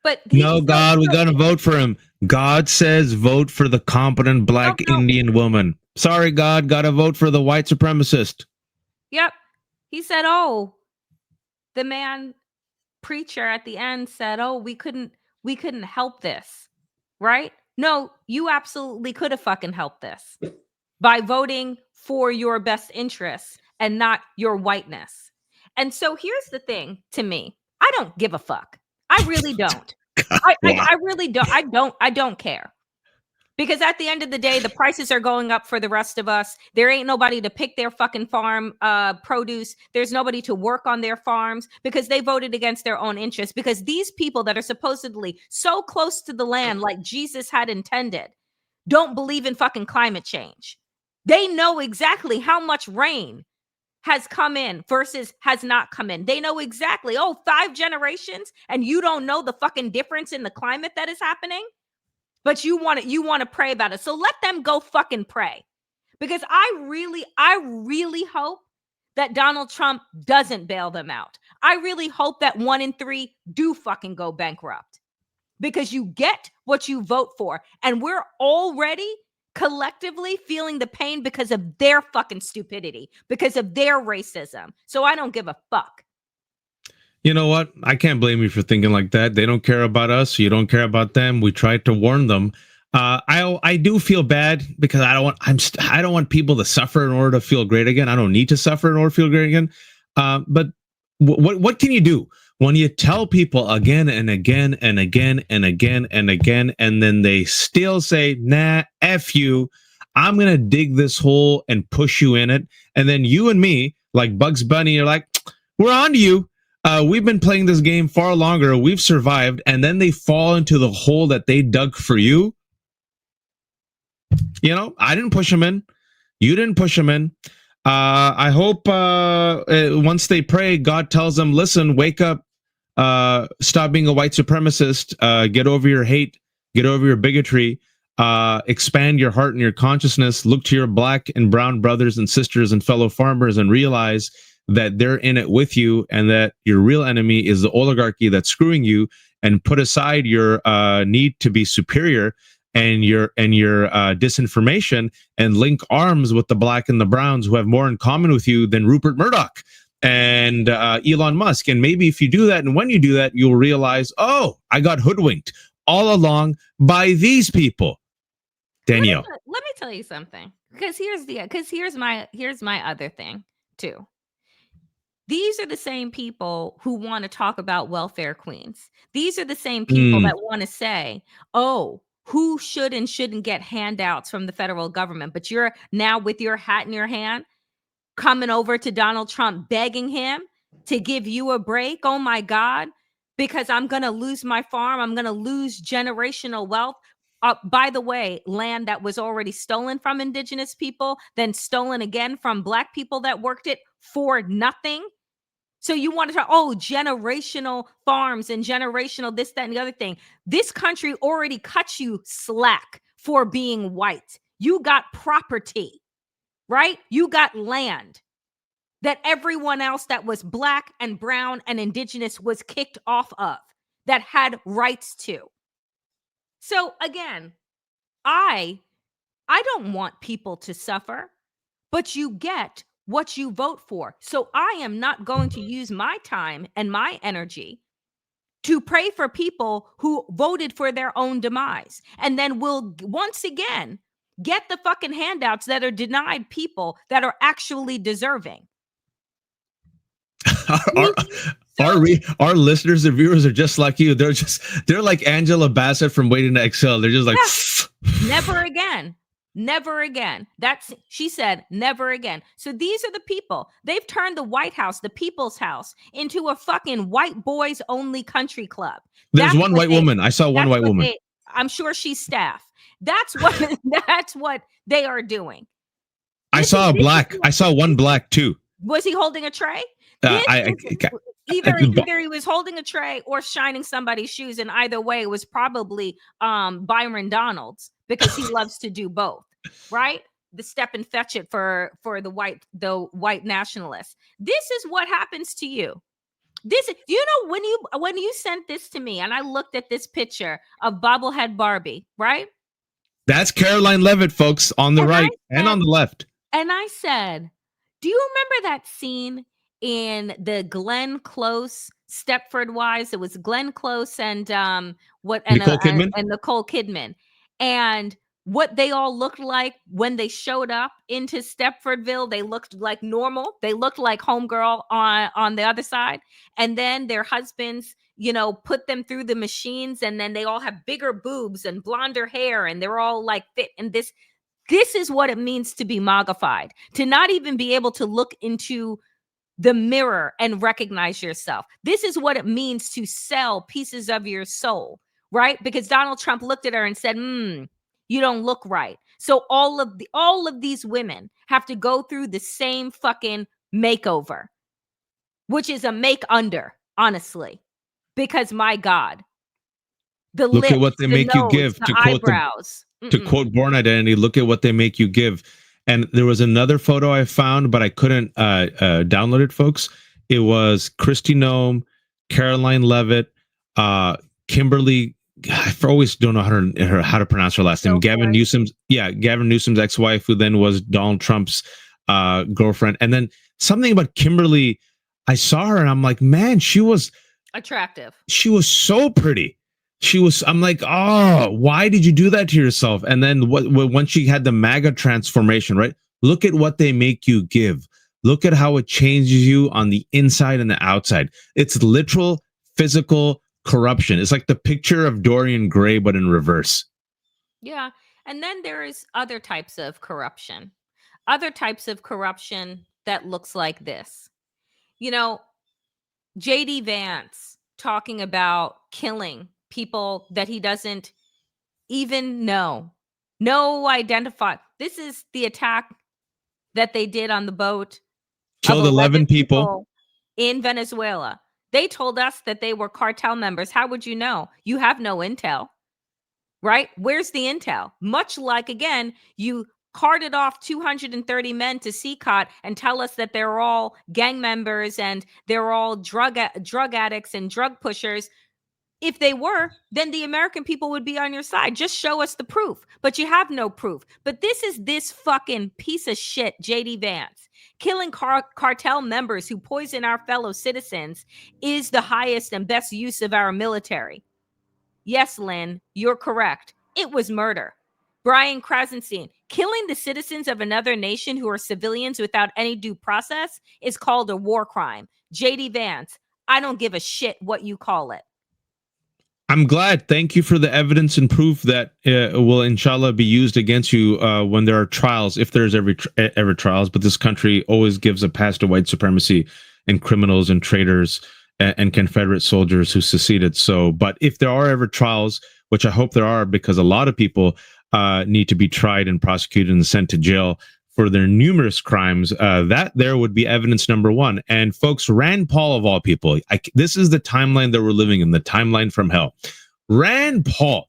But no, God, we gotta vote for him. God says vote for the competent black Indian woman. Sorry, God, gotta vote for the white supremacist. Yep. He said, oh, the man preacher at the end said, oh, we couldn't help this. Right? No, you absolutely could have fucking helped this by voting for your best interests and not your whiteness. And so here's the thing to me. I don't give a fuck. I really don't. I really don't. I don't care. Because at the end of the day, the prices are going up for the rest of us. There ain't nobody to pick their fucking farm produce. There's nobody to work on their farms because they voted against their own interests. Because these people that are supposedly so close to the land like Jesus had intended don't believe in fucking climate change. They know exactly how much rain has come in versus has not come in. They know exactly, 5 generations, and you don't know the fucking difference in the climate that is happening, but you want to pray about it. So let them go fucking pray. Because I really hope that Donald Trump doesn't bail them out. I really hope that 1 in 3 do fucking go bankrupt. Because you get what you vote for. And we're already collectively feeling the pain because of their fucking stupidity, because of their racism. So I don't give a fuck. You know what? I can't blame you for thinking like that. They don't care about us. You don't care about them. We tried to warn them. I do feel bad because I don't want people to suffer in order to feel great again. I don't need to suffer in order to feel great again. But what can you do when you tell people again and again and again and again and again, and then they still say, nah, F you, I'm going to dig this hole and push you in it. And then you and me, like Bugs Bunny, are like, we're on to you. We've been playing this game far longer. We've survived. And then they fall into the hole that they dug for you. You know, I didn't push them in. You didn't push them in. I hope once they pray, God tells them, listen, wake up. Stop being a white supremacist. Get over your hate. Get over your bigotry. Expand your heart and your consciousness. Look to your black and brown brothers and sisters and fellow farmers and realize that they're in it with you and that your real enemy is the oligarchy that's screwing you, and put aside your need to be superior and your disinformation and link arms with the black and the browns who have more in common with you than Rupert Murdoch and Elon Musk. And maybe if you do that, and when you do that, you'll realize, oh, I got hoodwinked all along by these people. Danielle, let me tell you something, because here's my other thing too. These are the same people who want to talk about welfare queens. These are the same people Mm. that want to say, oh, who should and shouldn't get handouts from the federal government. But you're now with your hat in your hand coming over to Donald Trump, begging him to give you a break. Oh my God, because I'm going to lose my farm. I'm going to lose generational wealth. By the way, land that was already stolen from indigenous people, then stolen again from Black people that worked it for nothing. So you want to talk, oh, generational farms and generational this, that, and the other thing. This country already cut you slack for being white. You got property, right? You got land that everyone else that was Black and brown and indigenous was kicked off of, that had rights to. So again, I don't want people to suffer, but you get what you vote for. So I am not going to use my time and my energy to pray for people who voted for their own demise. And then we'll once again get the fucking handouts that are denied people that are actually deserving. our, our listeners and viewers are just like you. They're like Angela Bassett from Waiting to Exhale. They're just like, never again. Never again. She said, never again. So these are the people. They've turned the White House, the people's house, into a fucking white boys only country club. There's one white woman. I saw one white woman. I'm sure she's staff. That's what they are doing. I saw one black too. Was he holding a tray? Either he was holding a tray or shining somebody's shoes, and either way, it was probably Byron Donalds, because he loves to do both, right? The step and fetch it for the white nationalists. This is what happens to you. When you sent this to me, and I looked at this picture of bobblehead Barbie, right? That's Caroline Leavitt, folks, on the right and on the left. And I said, do you remember that scene in the Glenn Close Stepford Wives? It was Glenn Close and Nicole Kidman, and what they all looked like when they showed up into Stepfordville. They looked like normal. They looked like homegirl on the other side, and then their husbands, put them through the machines, and then they all have bigger boobs and blonder hair, and they're all like fit. And this is what it means to be MAGAfied, to not even be able to look into the mirror and recognize yourself. This is what it means to sell pieces of your soul, right? Because Donald Trump looked at her and said, you don't look right. So all of these women have to go through the same fucking makeover, which is a make under, honestly, because my God, the look lips, at what they make nose, you give, the eyebrows. To quote Born Identity, look at what they make you give. And there was another photo I found, but I couldn't download it, folks. It was Kristi Noem, Caroline Leavitt, Kimberly. I always don't know how to pronounce her last name. Gavin Newsom's ex-wife, who then was Donald Trump's girlfriend. And then something about Kimberly, I saw her and I'm like, man, she was attractive. She was so pretty. I'm like, oh, why did you do that to yourself? And then when she had the MAGA transformation, right? Look at what they make you give. Look at how it changes you on the inside and the outside. It's literal physical corruption. It's like the picture of Dorian Gray, but in reverse. Yeah. And then there is other types of corruption. Other types of corruption that looks like this. J.D. Vance talking about killing people that he doesn't even know. No identify. This is the attack that they did on the boat. Killed 11 people in Venezuela. They told us that they were cartel members. How would you know? You have no intel, right? Where's the intel? Much like, again, you carted off 230 men to CCOT and tell us that they're all gang members and they're all drug addicts and drug pushers. If they were, then the American people would be on your side. Just show us the proof. But you have no proof. But this is this fucking piece of shit, J.D. Vance. Killing cartel members who poison our fellow citizens is the highest and best use of our military. Yes, Lynn, you're correct. It was murder. Brian Krasenstein, Killing the citizens of another nation who are civilians without any due process is called a war crime. JD Vance, I don't give a shit what you call it. I'm glad. Thank you for the evidence and proof that will, inshallah, be used against you when there are trials, if there's ever trials. But this country always gives a pass to white supremacy and criminals and traitors and Confederate soldiers who seceded. So, but if there are ever trials, which I hope there are, because a lot of people need to be tried and prosecuted and sent to jail for their numerous crimes, that there would be evidence number one. And folks, Rand Paul, of all people, this is the timeline that we're living in, the timeline from hell. Rand Paul,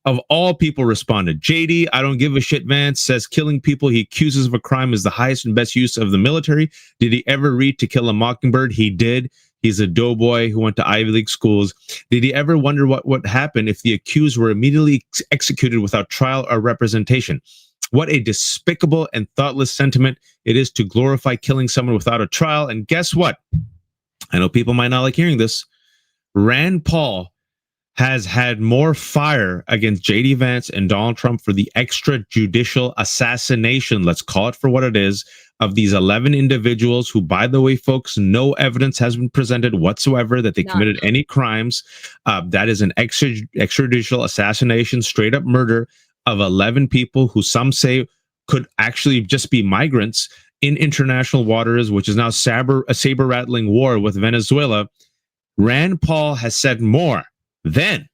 of all people, responded, JD, I don't give a shit, Vance, says killing people he accuses of a crime is the highest and best use of the military. Did he ever read To Kill a Mockingbird? He did. He's a doughboy who went to Ivy League schools. Did he ever wonder what would happen if the accused were immediately executed without trial or representation? What a despicable and thoughtless sentiment it is to glorify killing someone without a trial. And guess what? I know people might not like hearing this. Rand Paul has had more fire against JD Vance and Donald Trump for the extrajudicial assassination, let's call it for what it is, of these 11 individuals who, by the way, folks, no evidence has been presented whatsoever that they committed any crimes. That is an extrajudicial assassination, straight up murder of 11 people who some say could actually just be migrants in international waters, which is now a saber-rattling war with Venezuela. Rand Paul has said more than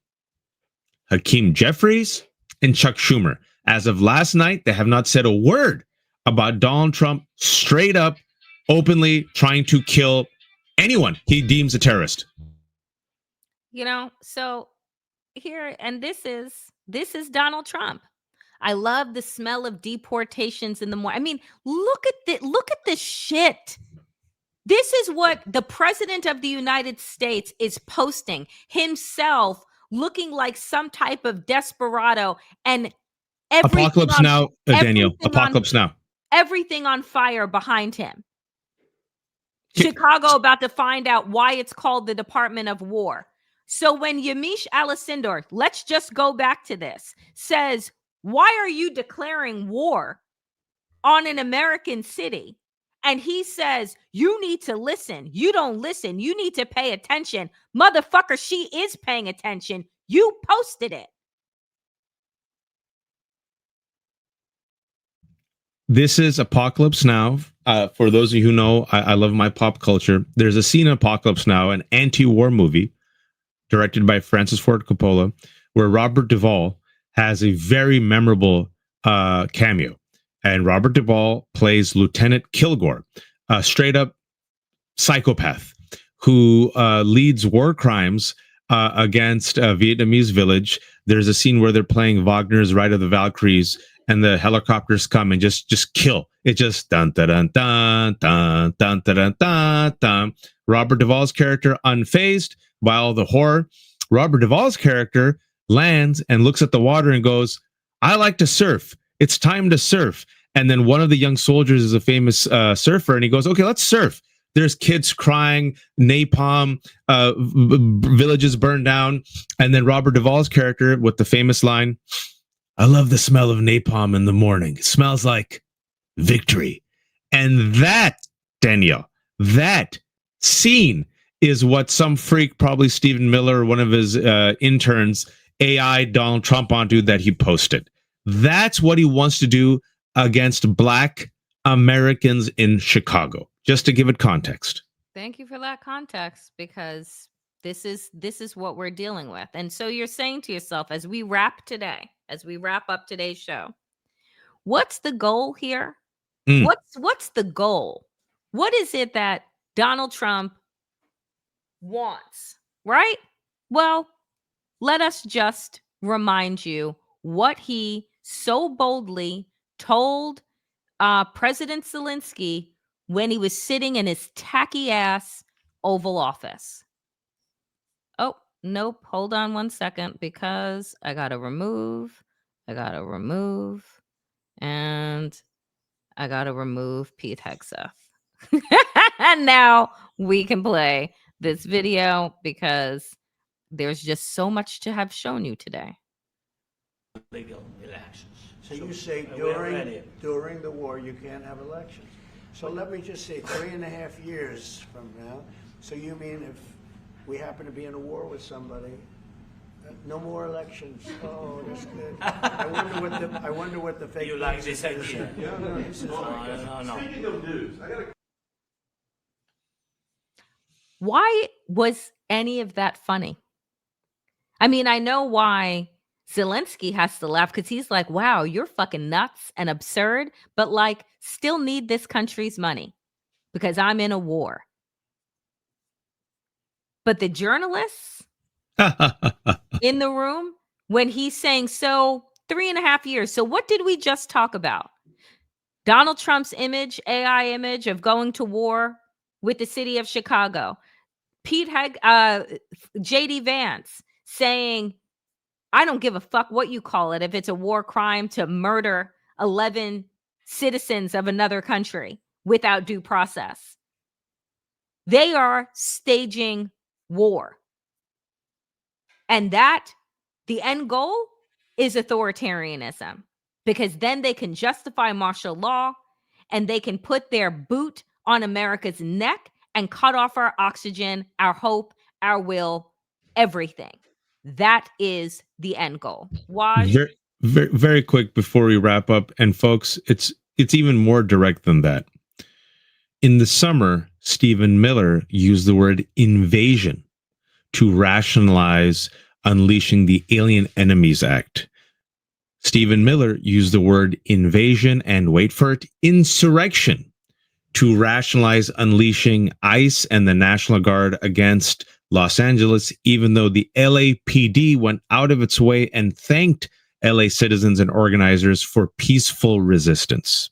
Hakeem Jeffries and Chuck Schumer. As of last night, they have not said a word about Donald Trump straight up, openly trying to kill anyone he deems a terrorist. You know, so here, and this is Donald Trump. I love the smell of deportations in the morning. I mean, look at this shit. This is what the president of the United States is posting, himself looking like some type of desperado, and Apocalypse Now, Daniel. Apocalypse Now. Everything on fire behind him. Chicago about to find out why it's called the Department of War. So when Yamiche Alcindor, let's just go back to this, says, why are you declaring war on an American city? And he says, you need to listen. You don't listen. You need to pay attention. Motherfucker, she is paying attention. You posted it. This is Apocalypse Now. For those of you who know, I love my pop culture. There's a scene in Apocalypse Now, an anti-war movie directed by Francis Ford Coppola, where Robert Duvall has a very memorable cameo. And Robert Duvall plays Lieutenant Kilgore, a straight up psychopath who leads war crimes against a Vietnamese village. There's a scene where they're playing Wagner's Ride of the Valkyries, and the helicopters come and just kill. It just dun dun dun dun dun dun dun dun dun. Robert Duvall's character unfazed by all the horror. Robert Duvall's character lands and looks at the water and goes, I like to surf. It's time to surf. And then one of the young soldiers is a famous surfer, and he goes, okay, let's surf. There's kids crying, napalm, villages burned down. And then Robert Duvall's character with the famous line, I love the smell of napalm in the morning. It smells like victory. And that, Danielle, that scene is what some freak, probably Stephen Miller, one of his interns, AI Donald Trump onto that he posted. That's what he wants to do against Black Americans in Chicago, just to give it context. Thank you for that context, because this is what we're dealing with. And so you're saying to yourself, as we wrap up today's show, what's the goal here? What's the goal? What is it that Donald Trump wants, right? Well, let us just remind you what he so boldly told President Zelensky when he was sitting in his tacky ass Oval Office. Oh, nope. Hold on one second, because I gotta remove, and I gotta remove Pete Hegseth. And now we can play this video, because there's just so much to have shown you today. legal elections. So you say we're ready. during the war you can't have elections. So let me just say 3.5 years from now. So you mean if we happen to be in a war with somebody, no more elections? Oh, that's good. I wonder what the fake. You like this idea? Yeah, no, this is No. Speaking of news, Why was any of that funny? I mean, I know why Zelensky has to laugh because he's like, wow, you're fucking nuts and absurd, but like, still need this country's money because I'm in a war. But the journalists in the room, when he's saying, so 3.5 years. So what did we just talk about? Donald Trump's image, AI image of going to war with the city of Chicago. JD Vance saying, I don't give a fuck what you call it if it's a war crime to murder 11 citizens of another country without due process. They are staging war. And that, the end goal is authoritarianism, because then they can justify martial law and they can put their boot on America's neck and cut off our oxygen, our hope, our will, everything. That is the end goal. Waj? Very quick before we wrap up. And folks, it's even more direct than that. In the summer, Stephen Miller used the word invasion to rationalize unleashing the Alien Enemies Act. Stephen Miller used the word invasion and, wait for it, insurrection to rationalize unleashing ICE and the National Guard against Los Angeles, even though the LAPD went out of its way and thanked LA citizens and organizers for peaceful resistance.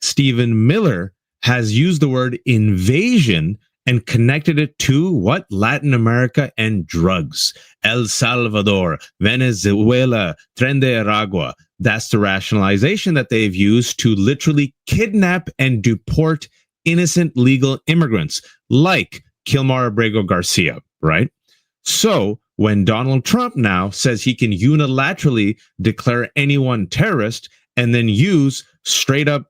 Stephen Miller has used the word invasion and connected it to what? Latin America and drugs. El Salvador, Venezuela, Tren de Aragua. That's the rationalization that they've used to literally kidnap and deport innocent legal immigrants, like Kilmar Abrego Garcia, right? So when Donald Trump now says he can unilaterally declare anyone terrorist and then use straight up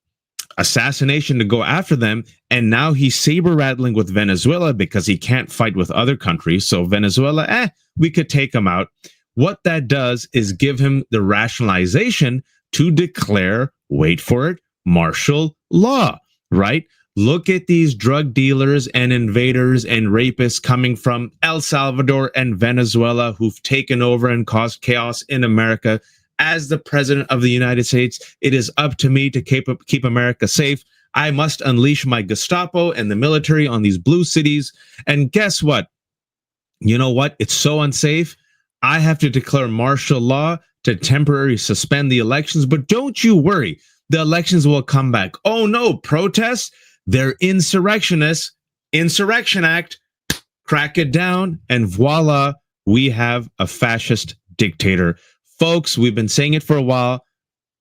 assassination to go after them, and now he's saber rattling with Venezuela because he can't fight with other countries. So Venezuela, we could take him out. What that does is give him the rationalization to declare, wait for it, martial law, right? Look at these drug dealers and invaders and rapists coming from El Salvador and Venezuela who've taken over and caused chaos in America. As the president of the United States, it is up to me to keep America safe. I must unleash my Gestapo and the military on these blue cities. And guess what? You know what? It's so unsafe. I have to declare martial law to temporarily suspend the elections. But don't you worry. The elections will come back. Oh, no, protests? They're insurrectionists. Insurrection Act. Crack it down. And voila, we have a fascist dictator. Folks, we've been saying it for a while.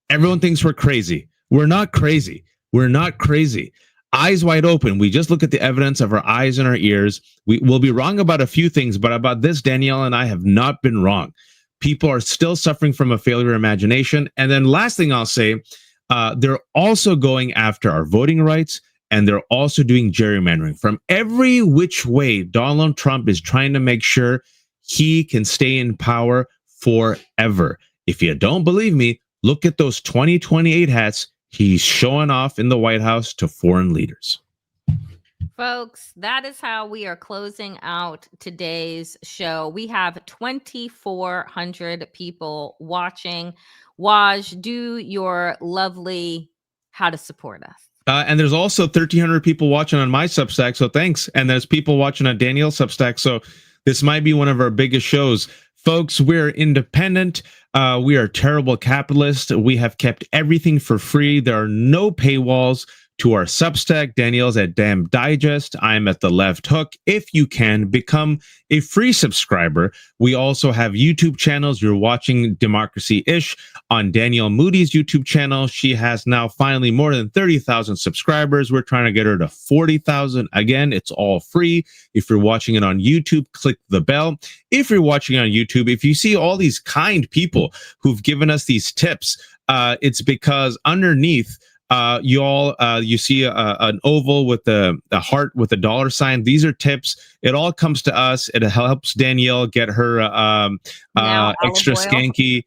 Everyone thinks we're crazy. We're not crazy. We're not crazy. Eyes wide open. We just look at the evidence of our eyes and our ears. We will be wrong about a few things, but about this, Danielle and I have not been wrong. People are still suffering from a failure of imagination. And then last thing I'll say, they're also going after our voting rights, and they're also doing gerrymandering. From every which way, Donald Trump is trying to make sure he can stay in power forever. If you don't believe me, look at those 2028 hats he's showing off in the White House to foreign leaders. Folks, that is how we are closing out today's show. We have 2,400 people watching. Waj, do your lovely how to support us. And there's also 1,300 people watching on my Substack, so thanks. And there's people watching on Danielle's Substack, so this might be one of our biggest shows. Folks, we're independent. We are terrible capitalists. We have kept everything for free. There are no paywalls. to our Substack. Danielle's at Damn Digest. I'm at The Left Hook. If you can, become a free subscriber. We also have YouTube channels. You're watching Democracy-ish on Danielle Moody's YouTube channel. She has now finally more than 30,000 subscribers. We're trying to get her to 40,000. Again, it's all free. If you're watching it on YouTube, click the bell. If you're watching on YouTube, if you see all these kind people who've given us these tips, it's because underneath you see an oval with a heart with a dollar sign. These are tips. It all comes to us. It helps Danielle get her extra skanky,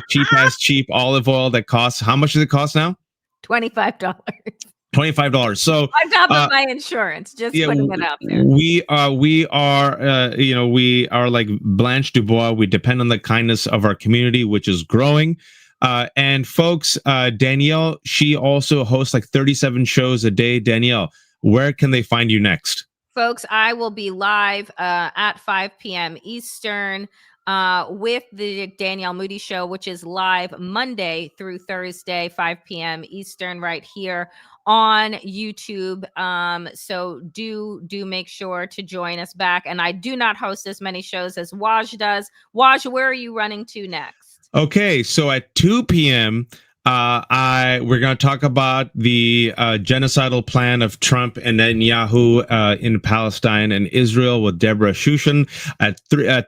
cheap as cheap olive oil that costs. How much does it cost now? $25. $25. So on top of my insurance, just putting it out there. We are like Blanche Dubois. We depend on the kindness of our community, which is growing. And folks, Danielle, she also hosts like 37 shows a day. Danielle, where can they find you next? Folks, I will be live at 5 p.m. Eastern with the Danielle Moody Show, which is live Monday through Thursday, 5 p.m. Eastern, right here on YouTube. So do make sure to join us back. And I do not host as many shows as Waj does. Waj, where are you running to next? Okay, so at 2 p.m., we're going to talk about the genocidal plan of Trump and Netanyahu in Palestine and Israel with Deborah Shushan. At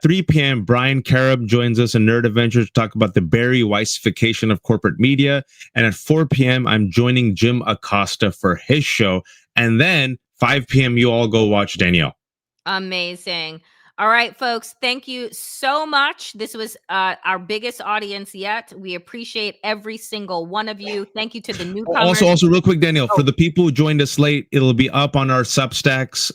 3 p.m., Brian Carroll joins us in Nerd Adventures to talk about the Barry Weisification of corporate media. And at 4 p.m., I'm joining Jim Acosta for his show. And then 5 p.m., you all go watch Danielle. Amazing. All right, folks, thank you so much. This was our biggest audience yet. We appreciate every single one of you. Thank you to the newcomers. Also, real quick, Danielle, for the people who joined us late, it'll be up on our Substacks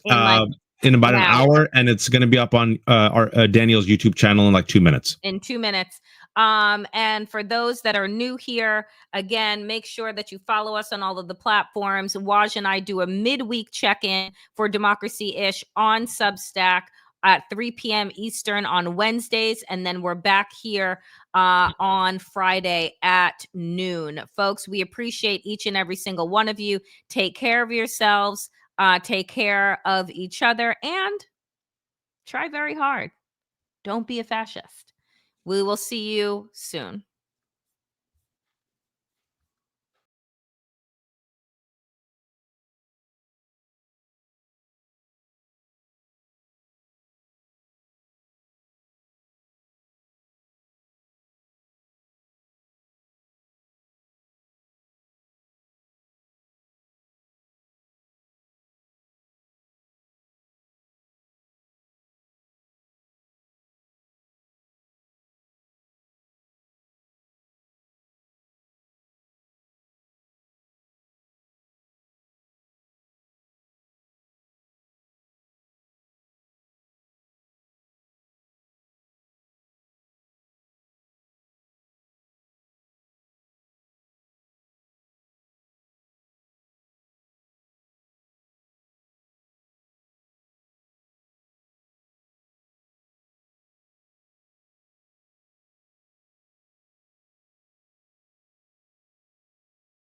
in about an hour, and it's going to be up on our Danielle's YouTube channel in like 2 minutes. In 2 minutes. And for those that are new here, again, make sure that you follow us on all of the platforms. Waj and I do a midweek check-in for Democracy-ish on Substack at 3 p.m. Eastern on Wednesdays, and then we're back here on Friday at noon. Folks, we appreciate each and every single one of you. Take care of yourselves, take care of each other, and try very hard. Don't be a fascist. We will see you soon.